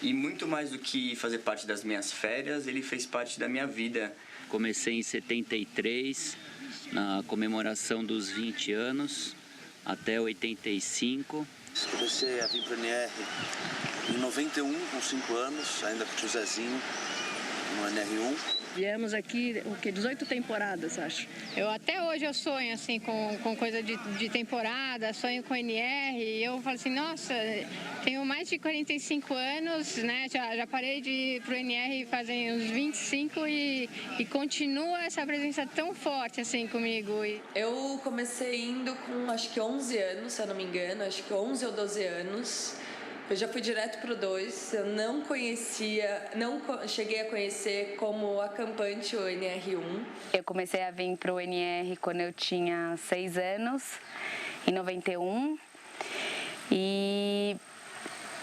E muito mais do que fazer parte das minhas férias, ele fez parte da minha vida. Comecei em 73, na comemoração dos 20 anos, até 85. Comecei a vir para o NR em 91, com 5 anos, ainda com o tio Zezinho, no NR1. Viemos aqui, 18 temporadas, acho. Até hoje eu sonho, assim, com coisa de temporada, sonho com NR, e eu falo assim, nossa, tenho mais de 45 anos, né, já parei de ir pro NR fazem uns 25 e continua essa presença tão forte, assim, comigo. Eu comecei indo com, acho que 11 anos, se eu não me engano, acho que 11 ou 12 anos. Eu já fui direto pro 2, eu não cheguei a conhecer como acampante o NR1. Eu comecei a vir pro NR quando eu tinha 6 anos, em 91, e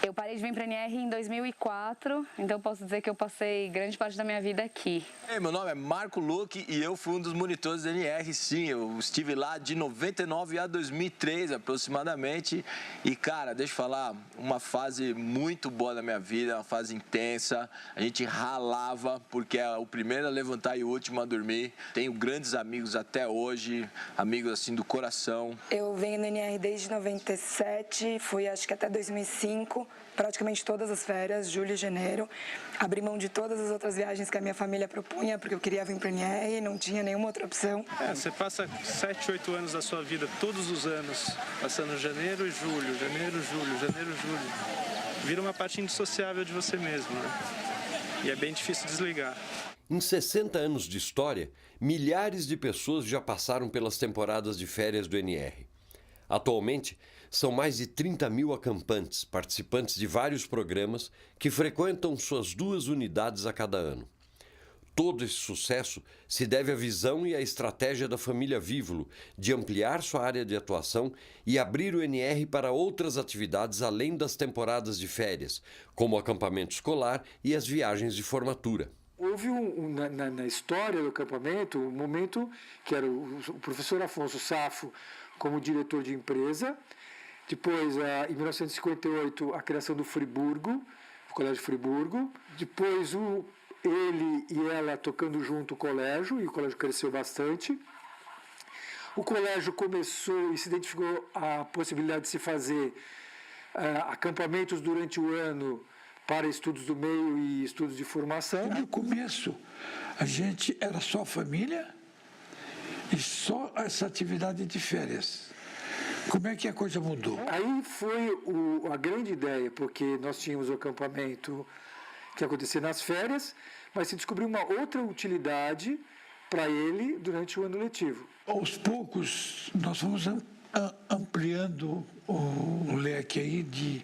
eu parei de vir para a NR em 2004, então posso dizer que eu passei grande parte da minha vida aqui. Meu nome é Marco Luque e eu fui um dos monitores da NR, sim. Eu estive lá de 99 a 2003, aproximadamente. E, cara, deixa eu falar, uma fase muito boa da minha vida, uma fase intensa. A gente ralava, porque é o primeiro a levantar e o último a dormir. Tenho grandes amigos até hoje, amigos, assim, do coração. Eu venho no NR desde 97, fui acho que até 2005. Praticamente todas as férias, julho e janeiro. Abri mão de todas as outras viagens que a minha família propunha, porque eu queria vir para o NR e não tinha nenhuma outra opção. Você passa 7, 8 anos da sua vida, todos os anos, passando janeiro e julho, janeiro, julho, janeiro, julho. Vira uma parte indissociável de você mesmo, né? E é bem difícil desligar. Em 60 anos de história, milhares de pessoas já passaram pelas temporadas de férias do NR. Atualmente, são mais de 30 mil acampantes, participantes de vários programas, que frequentam suas 2 unidades a cada ano. Todo esse sucesso se deve à visão e à estratégia da família Vívulo de ampliar sua área de atuação e abrir o NR para outras atividades além das temporadas de férias, como o acampamento escolar e as viagens de formatura. Houve na história do acampamento um momento que era o professor Afonso Safo como diretor de empresa. Depois, em 1958, a criação do Friburgo, o Colégio Friburgo. Depois, ele e ela tocando junto o colégio, e o colégio cresceu bastante. O colégio começou e se identificou a possibilidade de se fazer acampamentos durante o ano para estudos do meio e estudos de formação. No começo, a gente era só família e só essa atividade de férias. Como é que a coisa mudou? Aí foi a grande ideia, porque nós tínhamos o acampamento que acontecia nas férias, mas se descobriu uma outra utilidade para ele durante o ano letivo. Aos poucos, nós fomos ampliando o leque aí de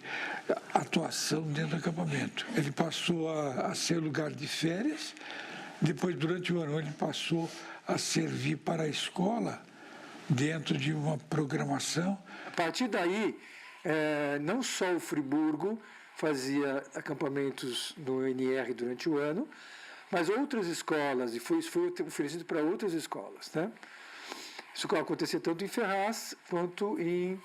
atuação dentro do acampamento. Ele passou a ser lugar de férias, depois, durante o ano, ele passou a servir para a escola, dentro de uma programação. A partir daí, não só o Friburgo fazia acampamentos no NR durante o ano, mas outras escolas, e isso foi oferecido para outras escolas, né? Isso acontecia tanto em Ferraz quanto em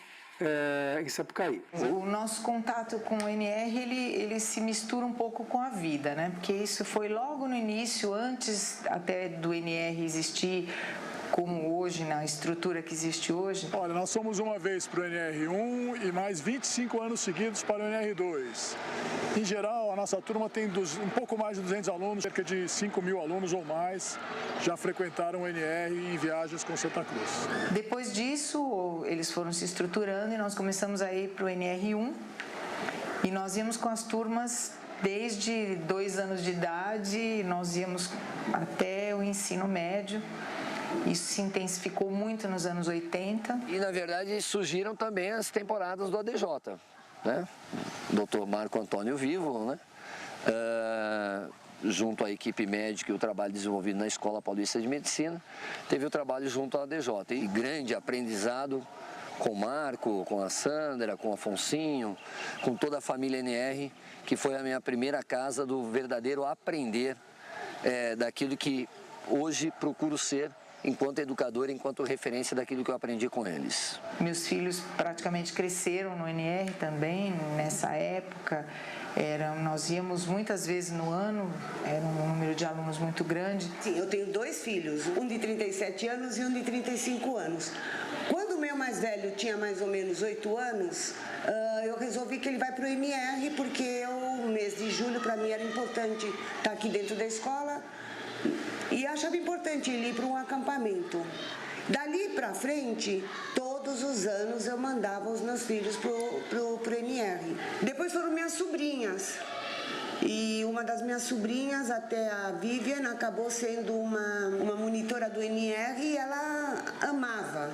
Sapucaí. O nosso contato com o NR, ele se mistura um pouco com a vida, né? Porque isso foi logo no início, antes até do NR existir como hoje, na estrutura que existe hoje? Olha, nós somos uma vez para o NR1 e mais 25 anos seguidos para o NR2. Em geral, a nossa turma tem um pouco mais de 200 alunos, cerca de 5 mil alunos ou mais já frequentaram o NR em viagens com Santa Cruz. Depois disso, eles foram se estruturando e nós começamos a ir para o NR1 e nós íamos com as turmas desde 2 anos de idade, nós íamos até o ensino médio. Isso se intensificou muito nos anos 80. E, na verdade, surgiram também as temporadas do ADJ, né? Dr. Marco Antônio Vivo, né? Junto à equipe médica e o trabalho desenvolvido na Escola Paulista de Medicina, teve o trabalho junto à ADJ. E grande aprendizado com o Marco, com a Sandra, com o Afonsinho, com toda a família NR, que foi a minha primeira casa do verdadeiro aprender daquilo que hoje procuro ser enquanto educador, enquanto referência daquilo que eu aprendi com eles. Meus filhos praticamente cresceram no NR também, nessa época. Nós íamos muitas vezes no ano, era um número de alunos muito grande. Sim, eu tenho 2 filhos, um de 37 anos e um de 35 anos. Quando o meu mais velho tinha mais ou menos 8 anos, eu resolvi que ele vai para o NR, porque o mês de julho para mim era importante estar aqui dentro da escola e achava importante ele ir para um acampamento. Dali para frente, todos os anos eu mandava os meus filhos pro NR. Depois foram minhas sobrinhas. E uma das minhas sobrinhas, até a Vivian, acabou sendo uma monitora do NR e ela amava.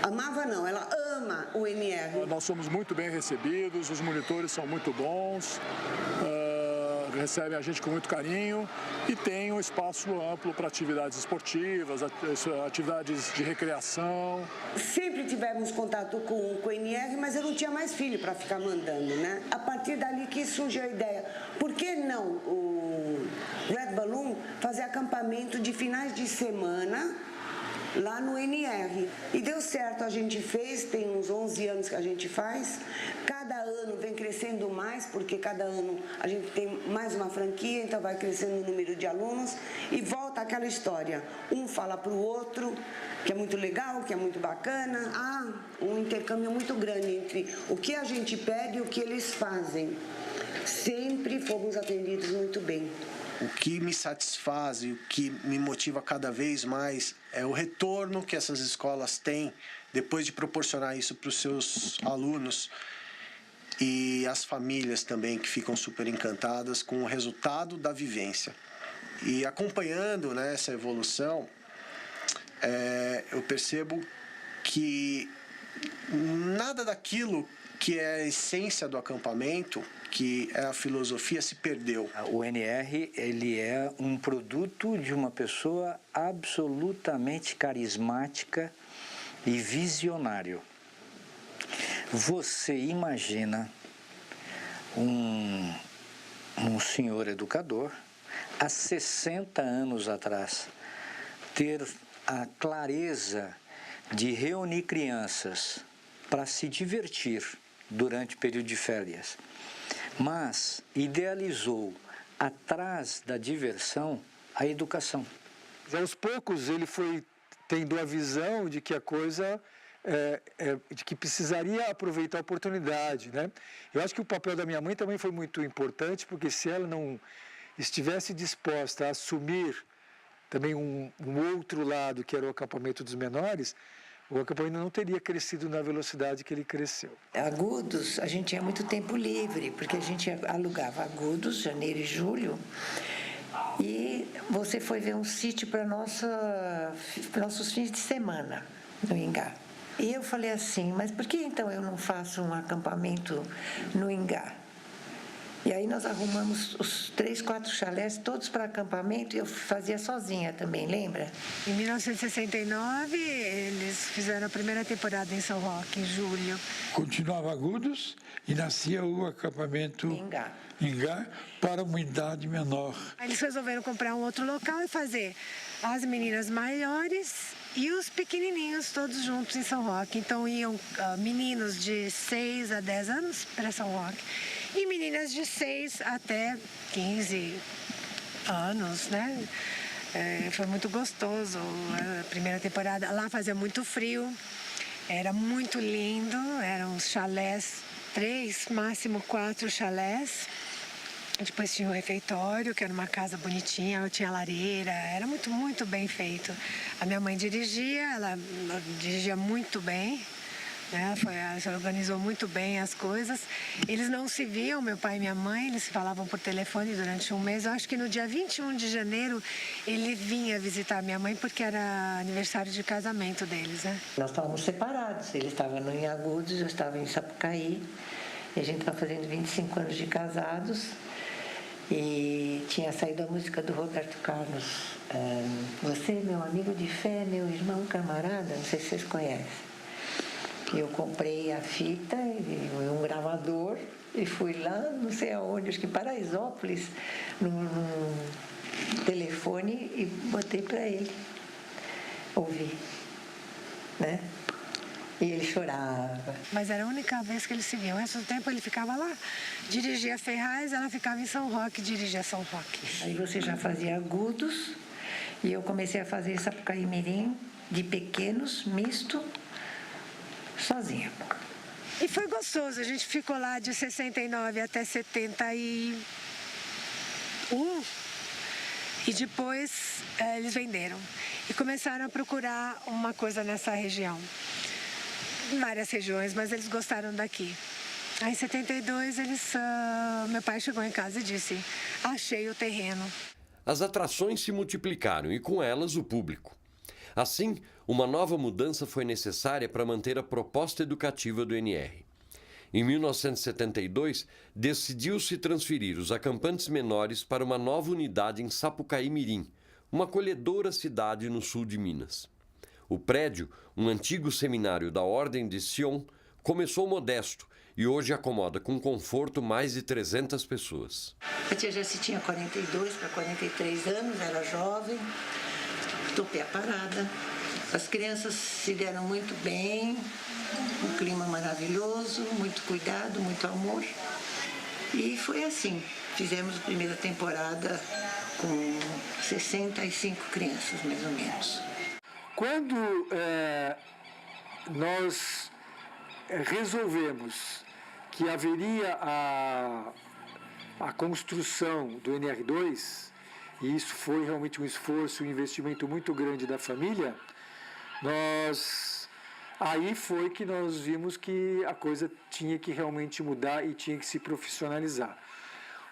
Amava não, ela ama o NR. Nós somos muito bem recebidos, os monitores são muito bons. Recebem a gente com muito carinho e tem um espaço amplo para atividades esportivas, atividades de recreação. Sempre tivemos contato com o NR, mas eu não tinha mais filho para ficar mandando, né? A partir dali que surgiu a ideia, por que não o Red Balloon fazer acampamento de finais de semana lá no NR? E deu certo, a gente fez, tem uns 11 anos que a gente faz. Cada ano vem crescendo mais, porque cada ano a gente tem mais uma franquia, então vai crescendo o número de alunos e volta aquela história. Um fala para o outro, que é muito legal, que é muito bacana. Há um intercâmbio muito grande entre o que a gente pede e o que eles fazem. Sempre fomos atendidos muito bem. O que me satisfaz e o que me motiva cada vez mais é o retorno que essas escolas têm depois de proporcionar isso para os seus alunos e as famílias também, que ficam super encantadas com o resultado da vivência. E acompanhando, né, essa evolução, eu percebo que nada daquilo que é a essência do acampamento, que é a filosofia, se perdeu. O NR, ele é um produto de uma pessoa absolutamente carismática e visionário. Você imagina um senhor educador, há 60 anos atrás, ter a clareza de reunir crianças para se divertir durante o período de férias, mas idealizou, atrás da diversão, a educação. Aos poucos ele foi tendo a visão de que a coisa de que precisaria aproveitar a oportunidade, né? Eu acho que o papel da minha mãe também foi muito importante, porque se ela não estivesse disposta a assumir também um outro lado, que era o acampamento dos menores, o acampamento não teria crescido na velocidade que ele cresceu. Agudos, a gente tinha muito tempo livre, porque a gente alugava Agudos, janeiro e julho, e você foi ver um sítio para nossos fins de semana no Ingá. E eu falei assim, mas por que então eu não faço um acampamento no Ingá? E aí nós arrumamos os 3, 4 chalés, todos para acampamento, e eu fazia sozinha também, lembra? Em 1969, eles fizeram a primeira temporada em São Roque, em julho. Continuava Agudos e nascia o acampamento Ingá para uma idade menor. Eles resolveram comprar um outro local e fazer as meninas maiores e os pequenininhos todos juntos em São Roque. Então iam meninos de 6 a 10 anos para São Roque e meninas de 6 até 15 anos, né? Foi muito gostoso a primeira temporada. Lá fazia muito frio, era muito lindo, eram chalés, 3, máximo 4 chalés. Depois tinha o refeitório, que era uma casa bonitinha, tinha lareira, era muito, muito bem feito. A minha mãe dirigia, ela dirigia muito bem, Se organizou muito bem as coisas. Eles não se viam, meu pai e minha mãe, eles se falavam por telefone durante um mês. Eu acho que no dia 21 de janeiro ele vinha visitar minha mãe porque era aniversário de casamento deles, né? Nós estávamos separados, ele estava em Agudos, eu estava em Sapucaí. E a gente estava fazendo 25 anos de casados e tinha saído a música do Roberto Carlos. Você, meu amigo de fé, meu irmão camarada, não sei se vocês conhecem. Eu comprei a fita e um gravador e fui lá, não sei aonde, acho que em Paraisópolis, num telefone e botei para ele ouvir, né? E ele chorava. Mas era a única vez que eles se viam. O resto do tempo ele ficava lá, dirigia Ferraz, ela ficava em São Roque, dirigia São Roque. Aí você já fazia Agudos e eu comecei a fazer Sapucaí Mirim de pequenos, misto, sozinha. E foi gostoso, a gente ficou lá de 69 até 71 e depois eles venderam e começaram a procurar uma coisa nessa região. Várias regiões, mas eles gostaram daqui. Aí em 72 meu pai chegou em casa e disse: achei o terreno. As atrações se multiplicaram e com elas o público. Assim, uma nova mudança foi necessária para manter a proposta educativa do NR. Em 1972, decidiu-se transferir os acampantes menores para uma nova unidade em Sapucaí Mirim, uma acolhedora cidade no sul de Minas. O prédio, um antigo seminário da Ordem de Sion, começou modesto e hoje acomoda com conforto mais de 300 pessoas. A tia Jessi tinha 42 para 43 anos, era jovem, topei a parada. As crianças se deram muito bem, um clima maravilhoso, muito cuidado, muito amor. E foi assim, fizemos a primeira temporada com 65 crianças, mais ou menos. Quando nós resolvemos que haveria a construção do NR2, e isso foi realmente um esforço, um investimento muito grande da família, aí foi que nós vimos que a coisa tinha que realmente mudar e tinha que se profissionalizar.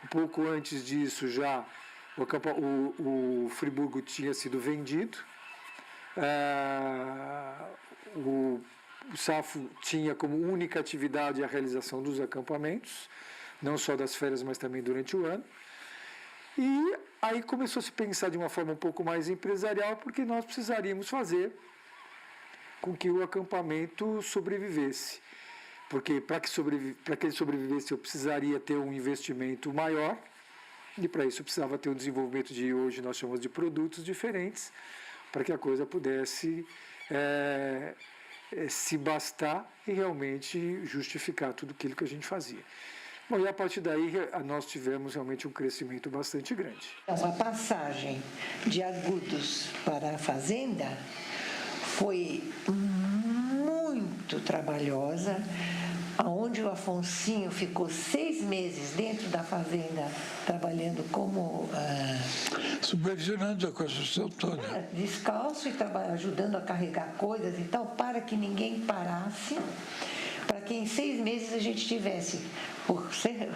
Um pouco antes disso já o Friburgo tinha sido vendido, o SAFO tinha como única atividade a realização dos acampamentos, não só das férias, mas também durante o ano. E aí começou a se pensar de uma forma um pouco mais empresarial, porque nós precisaríamos fazer com que o acampamento sobrevivesse. Porque para que ele sobrevivesse, eu precisaria ter um investimento maior, e para isso eu precisava ter um desenvolvimento de, hoje nós chamamos de produtos diferentes, para que a coisa pudesse se bastar e realmente justificar tudo aquilo que a gente fazia. Bom, e a partir daí nós tivemos realmente um crescimento bastante grande. A passagem de Agudos para a fazenda foi muito trabalhosa, onde o Afonsinho ficou 6 meses dentro da fazenda trabalhando como... supervisionando a construção toda. Descalço e ajudando a carregar coisas e tal, para que ninguém parasse, para que em 6 meses a gente tivesse o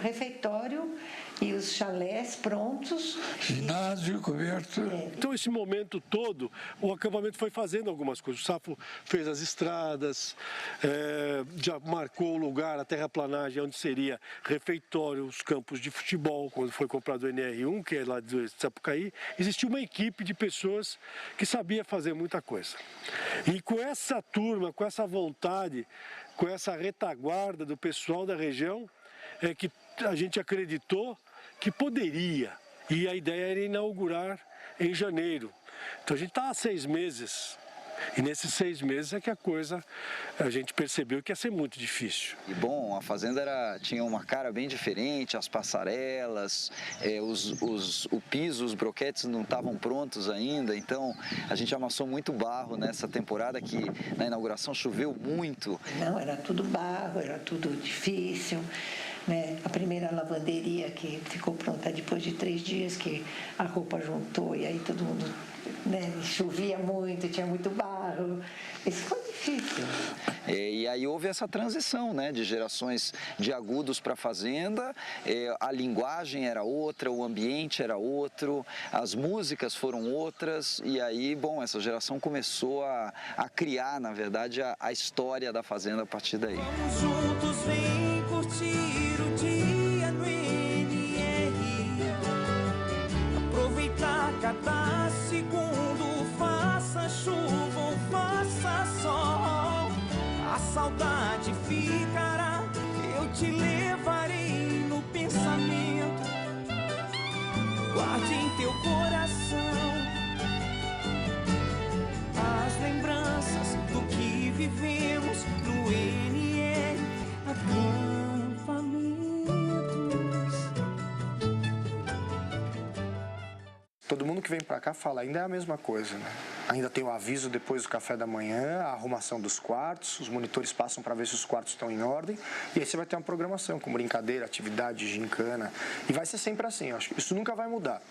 refeitório e os chalés prontos. Ginásio coberto. Então, esse momento todo, o acampamento foi fazendo algumas coisas. O SAFO fez as estradas, já marcou o lugar, a terraplanagem, onde seria refeitório, os campos de futebol, quando foi comprado o NR1, que é lá de Sapucaí. Existia uma equipe de pessoas que sabia fazer muita coisa. E com essa turma, com essa vontade, com essa retaguarda do pessoal da região, é que a gente acreditou que poderia, e a ideia era inaugurar em janeiro. Então a gente está há 6 meses, e nesses 6 meses é que a gente percebeu que ia ser muito difícil. E bom, a fazenda tinha uma cara bem diferente, as passarelas, o piso, os broquetes não estavam prontos ainda, então a gente amassou muito barro nessa temporada, que na inauguração choveu muito. Não, era tudo barro, era tudo difícil. Né? A primeira lavanderia que ficou pronta depois de 3 dias que a roupa juntou e aí todo mundo, né, chovia muito, tinha muito barro. carro. Isso foi difícil. E aí houve essa transição, né, de gerações de agudos para a fazenda, a linguagem era outra, o ambiente era outro, as músicas foram outras, e aí, bom, essa geração começou a criar, na verdade, a história da fazenda a partir daí. Vamos juntos, vem curtir o dia no NR, aproveitar cada segundo, faça chuva ou faça sol, a saudade ficará, eu te levarei no pensamento, guarde em teu coração as lembranças do que vivemos no NR Acampamentos. Todo mundo que vem para cá fala, ainda é a mesma coisa, né? Ainda tem o aviso depois do café da manhã, a arrumação dos quartos, os monitores passam para ver se os quartos estão em ordem, e aí você vai ter uma programação com brincadeira, atividade, gincana, e vai ser sempre assim, eu acho que isso nunca vai mudar.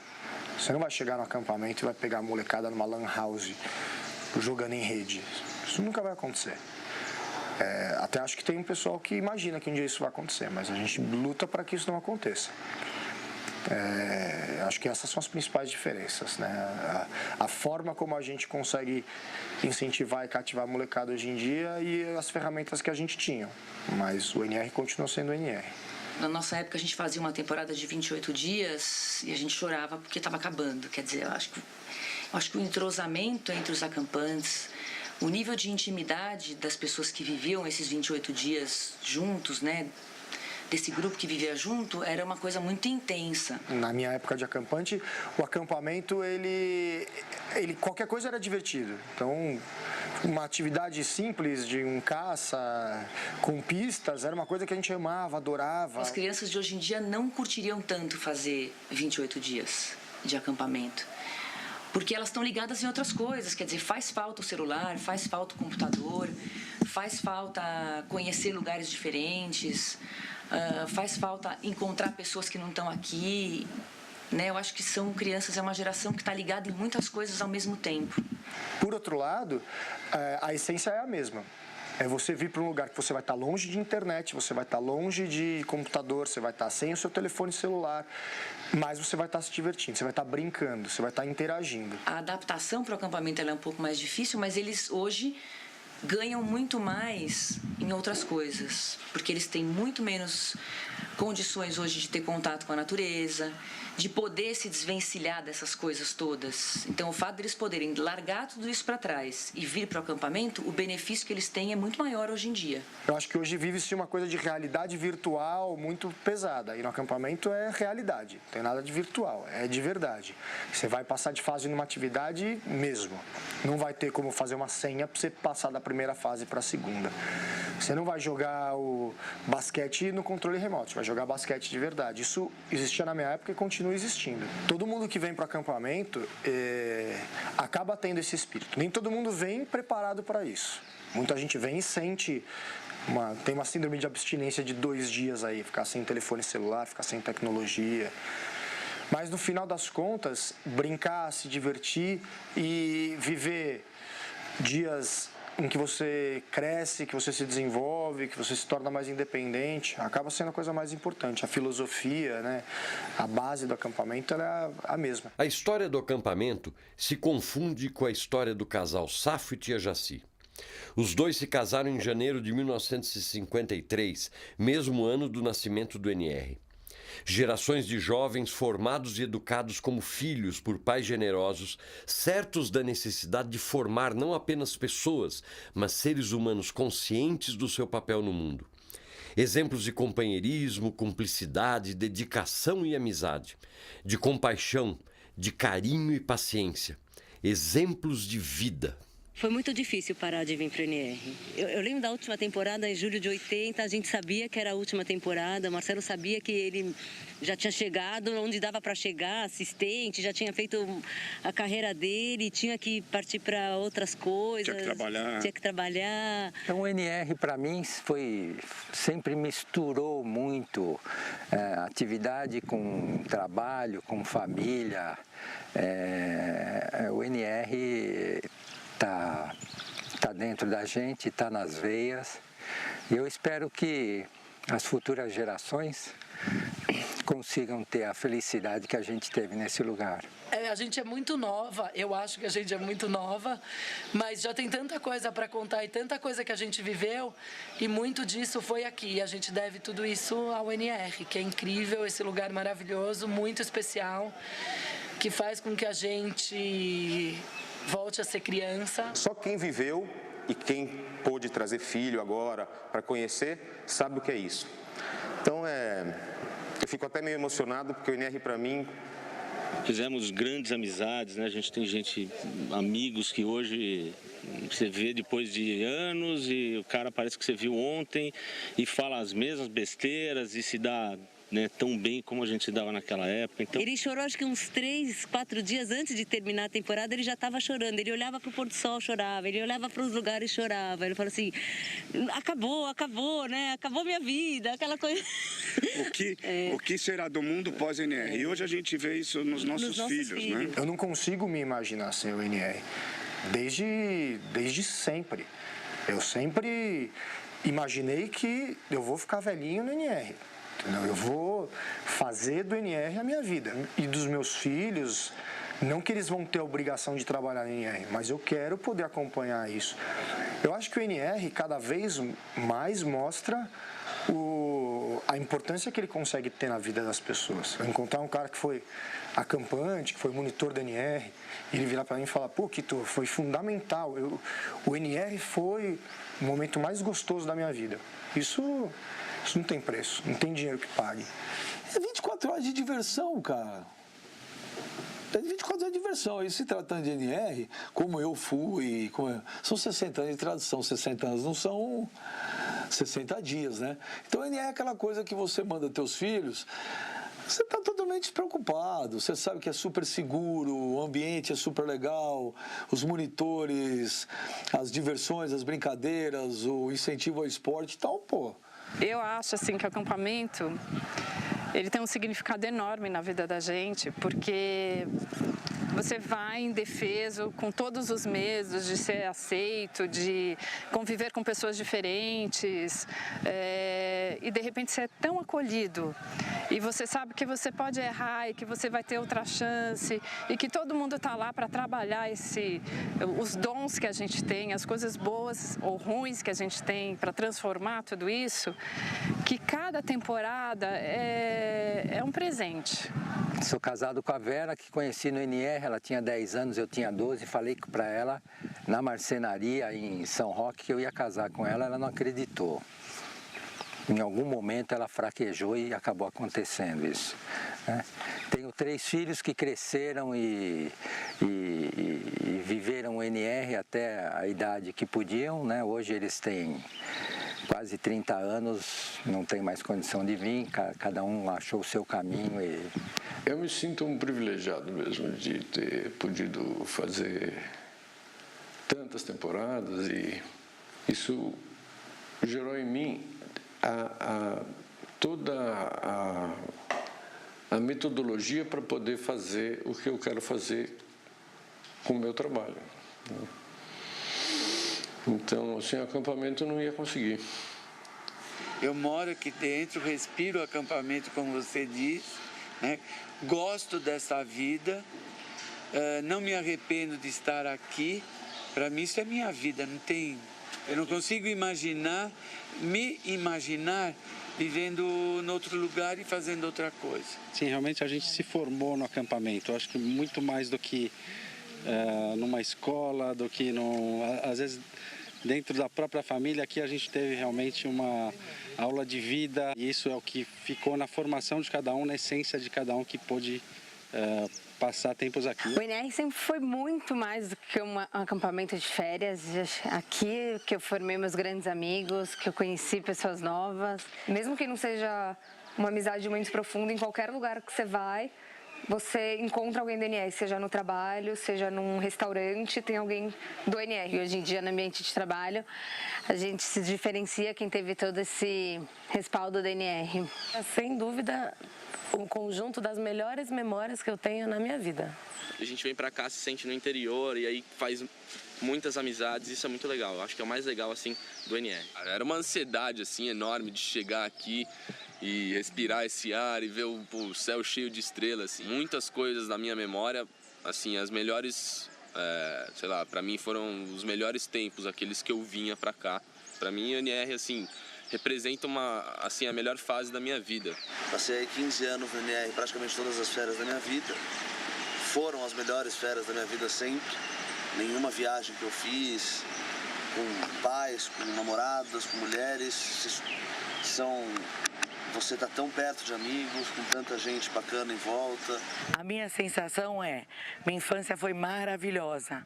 Você não vai chegar no acampamento e vai pegar a molecada numa lan house jogando em rede. Isso nunca vai acontecer. Até acho que tem um pessoal que imagina que um dia isso vai acontecer, mas a gente luta para que isso não aconteça. Acho que essas são as principais diferenças, né? A forma como a gente consegue incentivar e cativar a molecada hoje em dia e as ferramentas que a gente tinha. Mas o NR continua sendo o NR. Na nossa época, a gente fazia uma temporada de 28 dias e a gente chorava porque estava acabando. Quer dizer, eu acho que o entrosamento entre os acampantes, o nível de intimidade das pessoas que viviam esses 28 dias juntos, né, desse grupo que vivia junto, era uma coisa muito intensa. Na minha época de acampante, o acampamento, qualquer coisa era divertido. Então, uma atividade simples de um caça com pistas era uma coisa que a gente amava, adorava. As crianças de hoje em dia não curtiriam tanto fazer 28 dias de acampamento, porque elas estão ligadas em outras coisas, quer dizer, faz falta o celular, faz falta o computador, faz falta conhecer lugares diferentes, faz falta encontrar pessoas que não estão aqui, né? Eu acho que são crianças, é uma geração que está ligada em muitas coisas ao mesmo tempo. Por outro lado, a essência é a mesma. É você vir para um lugar que você vai estar longe de internet, você vai estar longe de computador, você vai estar sem o seu telefone celular, mas você vai estar se divertindo, você vai estar brincando, você vai estar interagindo. A adaptação para o acampamento ela é um pouco mais difícil, mas eles hoje ganham muito mais em outras coisas, porque eles têm muito menos condições hoje de ter contato com a natureza, de poder se desvencilhar dessas coisas todas. Então, o fato de eles poderem largar tudo isso para trás e vir para o acampamento, o benefício que eles têm é muito maior hoje em dia. Eu acho que hoje vive-se uma coisa de realidade virtual muito pesada, e no acampamento é realidade, não tem nada de virtual, é de verdade. Você vai passar de fase numa atividade mesmo, não vai ter como fazer uma senha para você passar da primeira fase para a segunda. Você não vai jogar o basquete no controle remoto, você vai jogar basquete de verdade. Isso existia na minha época e continua existindo. Todo mundo que vem para o acampamento acaba tendo esse espírito. Nem todo mundo vem preparado para isso. Muita gente vem e sente, tem uma síndrome de abstinência de 2 dias aí, ficar sem telefone celular, ficar sem tecnologia. Mas no final das contas, brincar, se divertir e viver dias em que você cresce, que você se desenvolve, que você se torna mais independente, acaba sendo a coisa mais importante. A filosofia, né, a base do acampamento ela é a mesma. A história do acampamento se confunde com a história do casal Safo e Tia Jaci. Os dois se casaram em janeiro de 1953, mesmo ano do nascimento do NR. Gerações de jovens formados e educados como filhos por pais generosos, certos da necessidade de formar não apenas pessoas, mas seres humanos conscientes do seu papel no mundo. Exemplos de companheirismo, cumplicidade, dedicação e amizade, de compaixão, de carinho e paciência. Exemplos de vida. Foi muito difícil parar de vir para o NR. Eu lembro da última temporada, em julho de 80, a gente sabia que era a última temporada, o Marcelo sabia que ele já tinha chegado onde dava para chegar, assistente, já tinha feito a carreira dele, tinha que partir para outras coisas. Tinha que trabalhar. Então o NR para mim sempre misturou muito atividade com trabalho, com família. O NR está está dentro da gente, está nas veias. E eu espero que as futuras gerações consigam ter a felicidade que a gente teve nesse lugar. A gente é muito nova, eu acho que a gente é muito nova, mas já tem tanta coisa para contar e tanta coisa que a gente viveu, e muito disso foi aqui. A gente deve tudo isso ao NR, que é incrível, esse lugar maravilhoso, muito especial, que faz com que a gente volte a ser criança. Só quem viveu e quem pôde trazer filho agora para conhecer, sabe o que é isso. Então, eu fico até meio emocionado, porque o NR, para mim... Fizemos grandes amizades, né? A gente tem amigos que hoje você vê depois de anos e o cara parece que você viu ontem e fala as mesmas besteiras e se dá, né, tão bem como a gente se dava naquela época. Então... Ele chorou acho que uns 3, 4 dias antes de terminar a temporada, ele já estava chorando. Ele olhava para o pôr do sol, chorava. Ele olhava para os lugares, chorava. Ele falou assim, acabou, né? Acabou minha vida, aquela coisa. O que será do mundo pós-NR? E hoje a gente vê isso nos nossos filhos, né? Eu não consigo me imaginar sem o NR. Desde sempre. Eu sempre imaginei que eu vou ficar velhinho no NR. Entendeu? Eu vou fazer do NR a minha vida. E dos meus filhos, não que eles vão ter a obrigação de trabalhar no NR, mas eu quero poder acompanhar isso. Eu acho que o NR cada vez mais mostra a importância que ele consegue ter na vida das pessoas. Eu encontrar um cara que foi acampante, que foi monitor da NR, e ele virar para mim e falar, pô, Kito, foi fundamental. O NR foi o momento mais gostoso da minha vida. Isso não tem preço, não tem dinheiro que pague. É 24 horas de diversão, cara. É 24 horas de diversão. E se tratando de NR, como eu fui, são 60 anos de tradição. 60 anos não são 60 dias, né? Então, NR é aquela coisa que você manda teus filhos, você está totalmente despreocupado. Você sabe que é super seguro, o ambiente é super legal, os monitores, as diversões, as brincadeiras, o incentivo ao esporte e tal, pô. Eu acho assim que o acampamento ele tem um significado enorme na vida da gente, porque você vai indefeso, com todos os medos de ser aceito, de conviver com pessoas diferentes, e de repente você é tão acolhido. E você sabe que você pode errar e que você vai ter outra chance e que todo mundo está lá para trabalhar os dons que a gente tem, as coisas boas ou ruins que a gente tem para transformar tudo isso, que cada temporada é um presente. Sou casado com a Vera, que conheci no NR, ela tinha 10 anos, eu tinha 12, falei para ela na marcenaria em São Roque que eu ia casar com ela, ela não acreditou. Em algum momento ela fraquejou e acabou acontecendo isso, né? Tenho 3 filhos que cresceram e viveram o NR até a idade que podiam, né? Hoje eles têm quase 30 anos, não tem mais condição de vir, cada um achou o seu caminho. Eu me sinto um privilegiado mesmo de ter podido fazer tantas temporadas e isso gerou em mim toda a metodologia para poder fazer o que eu quero fazer com o meu trabalho. Então, sem acampamento eu não ia conseguir. Eu moro aqui dentro, respiro o acampamento, como você diz, né? Gosto dessa vida, não me arrependo de estar aqui. Para mim isso é minha vida, eu não consigo me imaginar vivendo em outro lugar e fazendo outra coisa. Sim, realmente a gente se formou no acampamento. Eu acho que muito mais do que numa escola, do que às vezes dentro da própria família. Aqui a gente teve realmente uma aula de vida e isso é o que ficou na formação de cada um, na essência de cada um que pôde passar tempos aqui. O NR sempre foi muito mais do que um acampamento de férias. Aqui que eu formei meus grandes amigos, que eu conheci pessoas novas. Mesmo que não seja uma amizade muito profunda, em qualquer lugar que você vai, você encontra alguém do NR, seja no trabalho, seja num restaurante, tem alguém do NR. E hoje em dia, no ambiente de trabalho, a gente se diferencia quem teve todo esse respaldo do NR. Sem dúvida, um conjunto das melhores memórias que eu tenho na minha vida. A gente vem pra cá, se sente no interior e aí faz muitas amizades, isso é muito legal. Eu acho que é o mais legal, assim, do NR. Era uma ansiedade, assim, enorme de chegar aqui e respirar esse ar e ver o céu cheio de estrelas. Muitas coisas na minha memória, assim, as melhores, sei lá, pra mim foram os melhores tempos, aqueles que eu vinha pra cá. Pra mim, o NR, assim, representa a melhor fase da minha vida. Passei 15 anos no NR, praticamente todas as férias da minha vida. Foram as melhores férias da minha vida sempre. Nenhuma viagem que eu fiz com pais, com namoradas, com mulheres, você tá tão perto de amigos, com tanta gente bacana em volta. A minha sensação minha infância foi maravilhosa.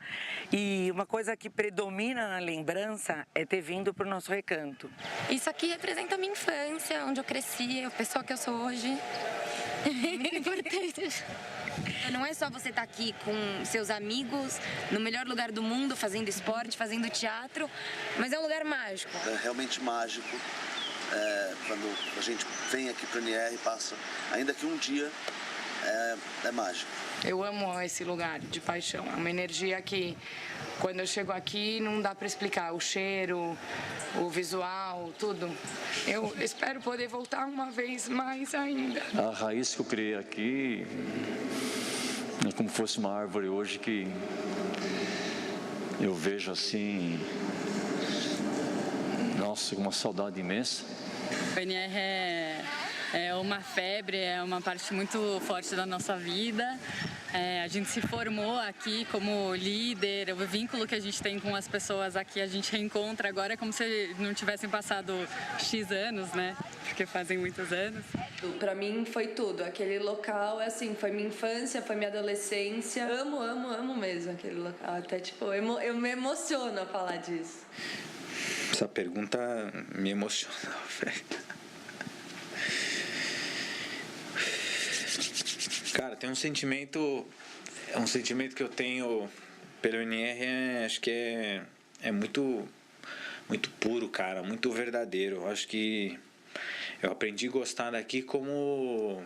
E uma coisa que predomina na lembrança é ter vindo para o nosso recanto. Isso aqui representa a minha infância, onde eu cresci, a pessoa que eu sou hoje. É muito importante. Não é só você estar aqui com seus amigos, no melhor lugar do mundo, fazendo esporte, fazendo teatro, mas é um lugar mágico. É realmente mágico. Quando a gente vem aqui para o NR, passa, ainda que um dia, é mágico. Eu amo esse lugar de paixão, é uma energia que quando eu chego aqui não dá para explicar, o cheiro, o visual, tudo. Eu espero poder voltar uma vez mais ainda. A raiz que eu criei aqui é como se fosse uma árvore hoje que eu vejo assim, nossa, uma saudade imensa. O NR é uma febre, é uma parte muito forte da nossa vida. A gente se formou aqui como líder, o vínculo que a gente tem com as pessoas aqui, a gente reencontra agora, é como se não tivessem passado X anos, né? Porque fazem muitos anos. Pra mim foi tudo, aquele local, assim, foi minha infância, foi minha adolescência. Amo mesmo aquele local, até tipo, eu me emociono a falar disso. Essa pergunta me emociona, velho. Cara, tem um sentimento que eu tenho pelo NR, acho que é muito puro, cara, muito verdadeiro. Eu acho que eu aprendi a gostar daqui como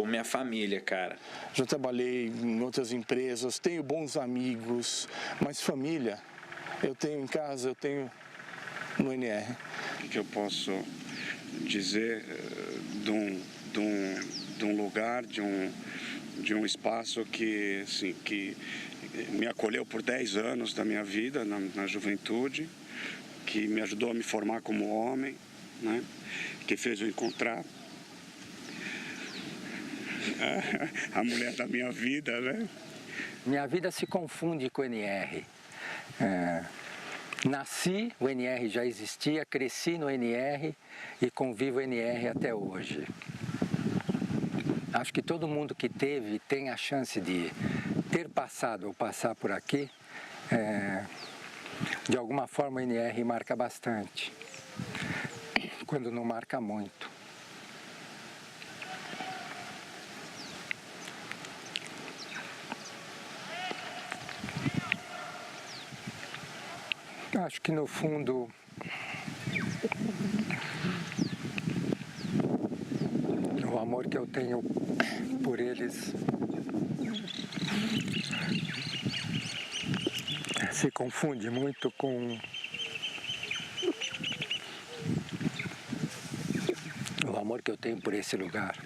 minha família, cara. Já trabalhei em outras empresas, tenho bons amigos, mas família eu tenho em casa, eu tenho no NR. O que eu posso dizer de um lugar, de um espaço que me acolheu por 10 anos da minha vida, na juventude, que me ajudou a me formar como homem, né? Que fez eu encontrar a mulher da minha vida, né? Minha vida se confunde com o NR. Nasci, o NR já existia, cresci no NR e convivo o NR até hoje. Acho que todo mundo que tem a chance de ter passado ou passar por aqui, de alguma forma o NR marca bastante, quando não marca muito. Acho que no fundo o amor que eu tenho por eles se confunde muito com o amor que eu tenho por esse lugar.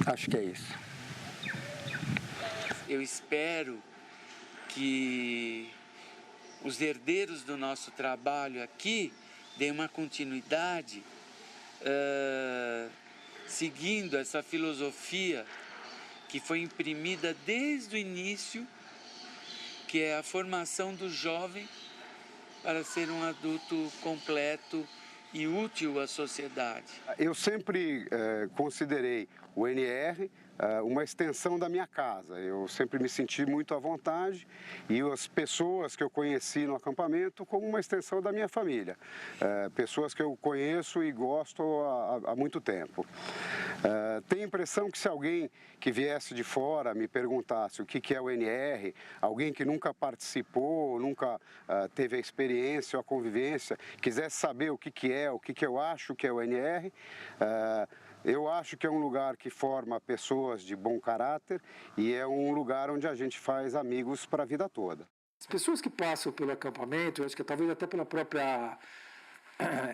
Acho que é isso. Eu espero que os herdeiros do nosso trabalho aqui deem uma continuidade seguindo essa filosofia que foi imprimida desde o início, que é a formação do jovem para ser um adulto completo e útil à sociedade. Eu sempre considerei o NR uma extensão da minha casa. Eu sempre me senti muito à vontade e as pessoas que eu conheci no acampamento como uma extensão da minha família. Pessoas que eu conheço e gosto há muito tempo. Tenho a impressão que se alguém que viesse de fora me perguntasse o que é o NR, alguém que nunca participou, nunca teve a experiência ou a convivência, quisesse saber o que é, o que eu acho que é o NR, Eu acho que é um lugar que forma pessoas de bom caráter e é um lugar onde a gente faz amigos para a vida toda. As pessoas que passam pelo acampamento, eu acho que talvez até pela própria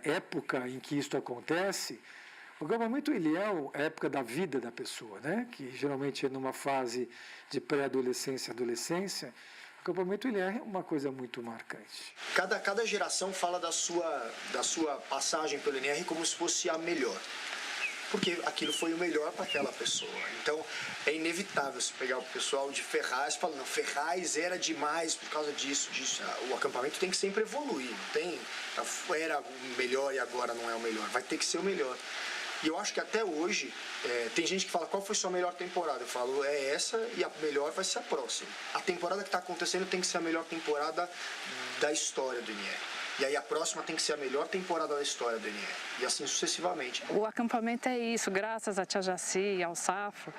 época em que isso acontece, o acampamento ele é a época da vida da pessoa, né? Que geralmente é numa fase de pré-adolescência, adolescência. O acampamento ele é uma coisa muito marcante. Cada geração fala da sua passagem pelo NR como se fosse a melhor. Porque aquilo foi o melhor para aquela pessoa. Então, é inevitável você pegar o pessoal de Ferraz e falar, não, Ferraz era demais por causa disso. O acampamento tem que sempre evoluir, não tem, era o melhor e agora não é o melhor, vai ter que ser o melhor. E eu acho que até hoje, tem gente que fala, qual foi sua melhor temporada? Eu falo, é essa e a melhor vai ser a próxima. A temporada que está acontecendo tem que ser a melhor temporada da história do NR. E aí a próxima tem que ser a melhor temporada da história do NR. E assim sucessivamente. O acampamento é isso, graças a Tia Jaci e ao Safo,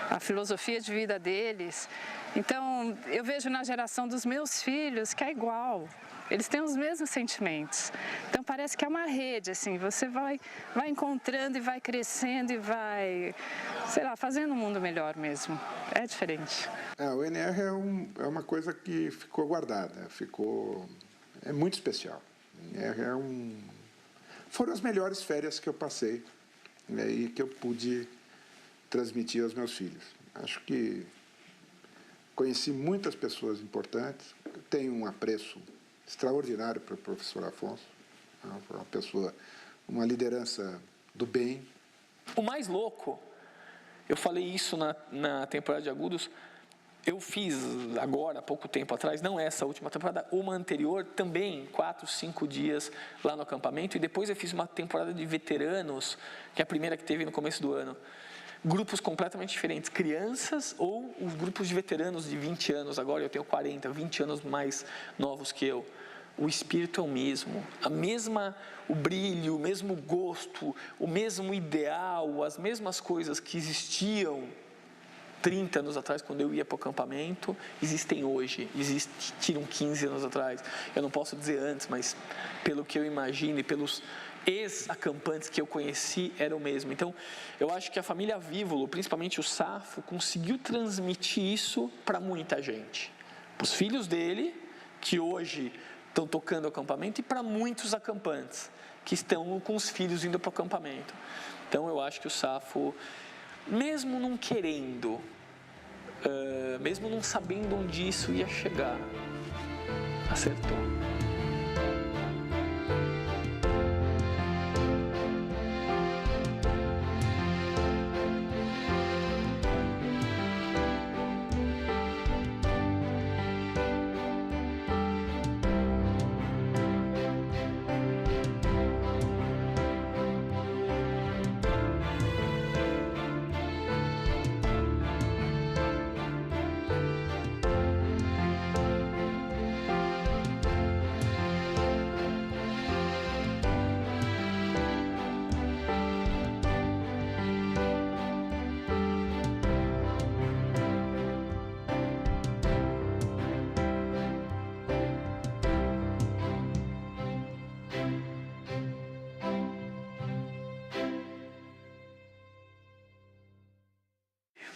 a filosofia de vida deles. Então, eu vejo na geração dos meus filhos que é igual. Eles têm os mesmos sentimentos. Então, parece que é uma rede, assim. Você vai encontrando e vai crescendo e vai, sei lá, fazendo um mundo melhor mesmo. É diferente. O NR é uma coisa que ficou guardada, é muito especial. Foram as melhores férias que eu passei, né, e que eu pude transmitir aos meus filhos. Acho que conheci muitas pessoas importantes, tenho um apreço extraordinário para o professor Afonso, uma pessoa, uma liderança do bem. O mais louco, eu falei isso na temporada de Agudos, eu fiz agora, há pouco tempo atrás, não essa última temporada, uma anterior, também 4, 5 dias lá no acampamento, e depois eu fiz uma temporada de veteranos, que é a primeira que teve no começo do ano. Grupos completamente diferentes, crianças ou os grupos de veteranos de 20 anos, agora eu tenho 40, 20 anos mais novos que eu. O espírito é o mesmo, o brilho, o mesmo gosto, o mesmo ideal, as mesmas coisas que existiam 30 anos atrás, quando eu ia para o acampamento, existem hoje, existiram 15 anos atrás. Eu não posso dizer antes, mas pelo que eu imagino e pelos ex-acampantes que eu conheci, era o mesmo. Então, eu acho que a família Vívolo, principalmente o Safo, conseguiu transmitir isso para muita gente. Para os filhos dele, que hoje estão tocando o acampamento, e para muitos acampantes, que estão com os filhos indo para o acampamento. Então, eu acho que o Safo, mesmo não querendo, mesmo não sabendo onde isso ia chegar, acertou.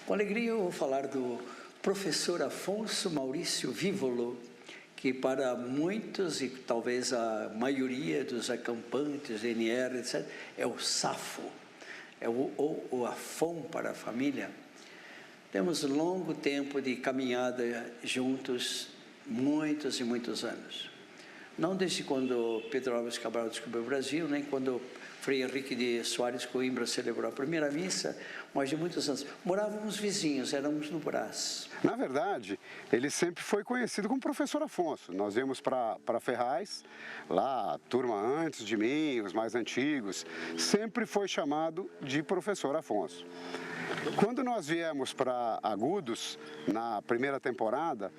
Com alegria eu vou falar do professor Afonso Maurício Vívolo, que para muitos, e talvez a maioria dos acampantes, NR, etc., é o Safo, é o Afon para a família. Temos um longo tempo de caminhada juntos, muitos e muitos anos. Não desde quando Pedro Álvares Cabral descobriu o Brasil, nem quando Frei Henrique de Soares Coimbra celebrou a primeira missa, mas de muitos anos. Morávamos vizinhos, éramos no Brás. Na verdade, ele sempre foi conhecido como professor Afonso. Nós íamos para Ferraz, lá a turma antes de mim, os mais antigos, sempre foi chamado de professor Afonso. Quando nós viemos para Agudos, na primeira temporada,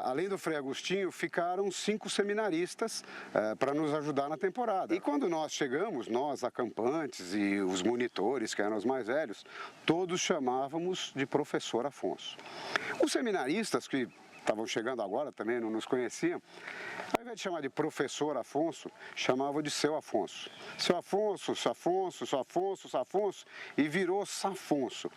além do Frei Agostinho, ficaram 5 seminaristas para nos ajudar na temporada. E quando nós chegamos, nós acampantes e os monitores, que eram os mais velhos, todos chamávamos de professor Afonso. Os seminaristas, que estavam chegando agora, também não nos conheciam, ao invés invés de chamar de professor Afonso, chamavam de seu Afonso. Seu Afonso, seu Afonso, seu Afonso, seu Afonso, e virou Safonso.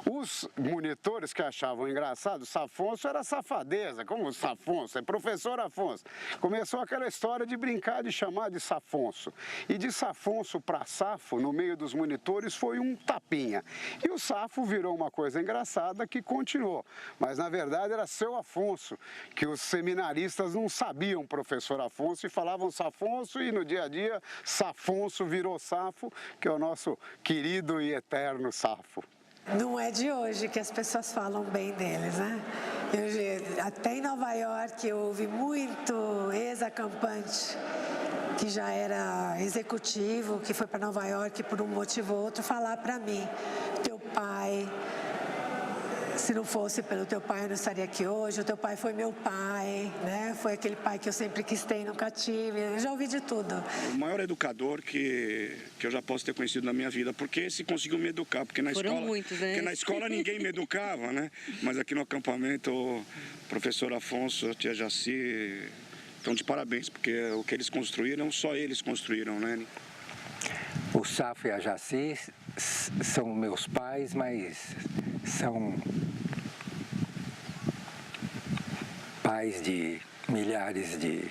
Os monitores que achavam engraçado, Safonso era safadeza, como Safonso, é professor Afonso. Começou aquela história de brincar de chamar de Safonso. E de Safonso para Safo, no meio dos monitores, foi um tapinha. E o Safo virou uma coisa engraçada que continuou. Mas, na verdade, era seu Afonso, que os seminaristas não sabiam professor Afonso e falavam Safonso, e no dia a dia, Safonso virou Safo, que é o nosso querido e eterno Safo. Não é de hoje que as pessoas falam bem deles, né? Até em Nova York eu ouvi muito ex-acampante que já era executivo, que foi para Nova York por um motivo ou outro, falar para mim: teu pai, se não fosse pelo teu pai eu não estaria aqui hoje, o teu pai foi meu pai, né? Foi aquele pai que eu sempre quis ter e nunca tive. Eu já ouvi de tudo. O maior educador que eu já posso ter conhecido na minha vida, porque esse conseguiu me educar, porque na Foram escola, muitos, né? porque na escola ninguém me educava, né? Mas aqui no acampamento, o professor Afonso, a tia Jaci, estão de parabéns, porque o que eles construíram, só eles construíram, né? O Safo e a Jaci são meus pais, mas são pais de milhares de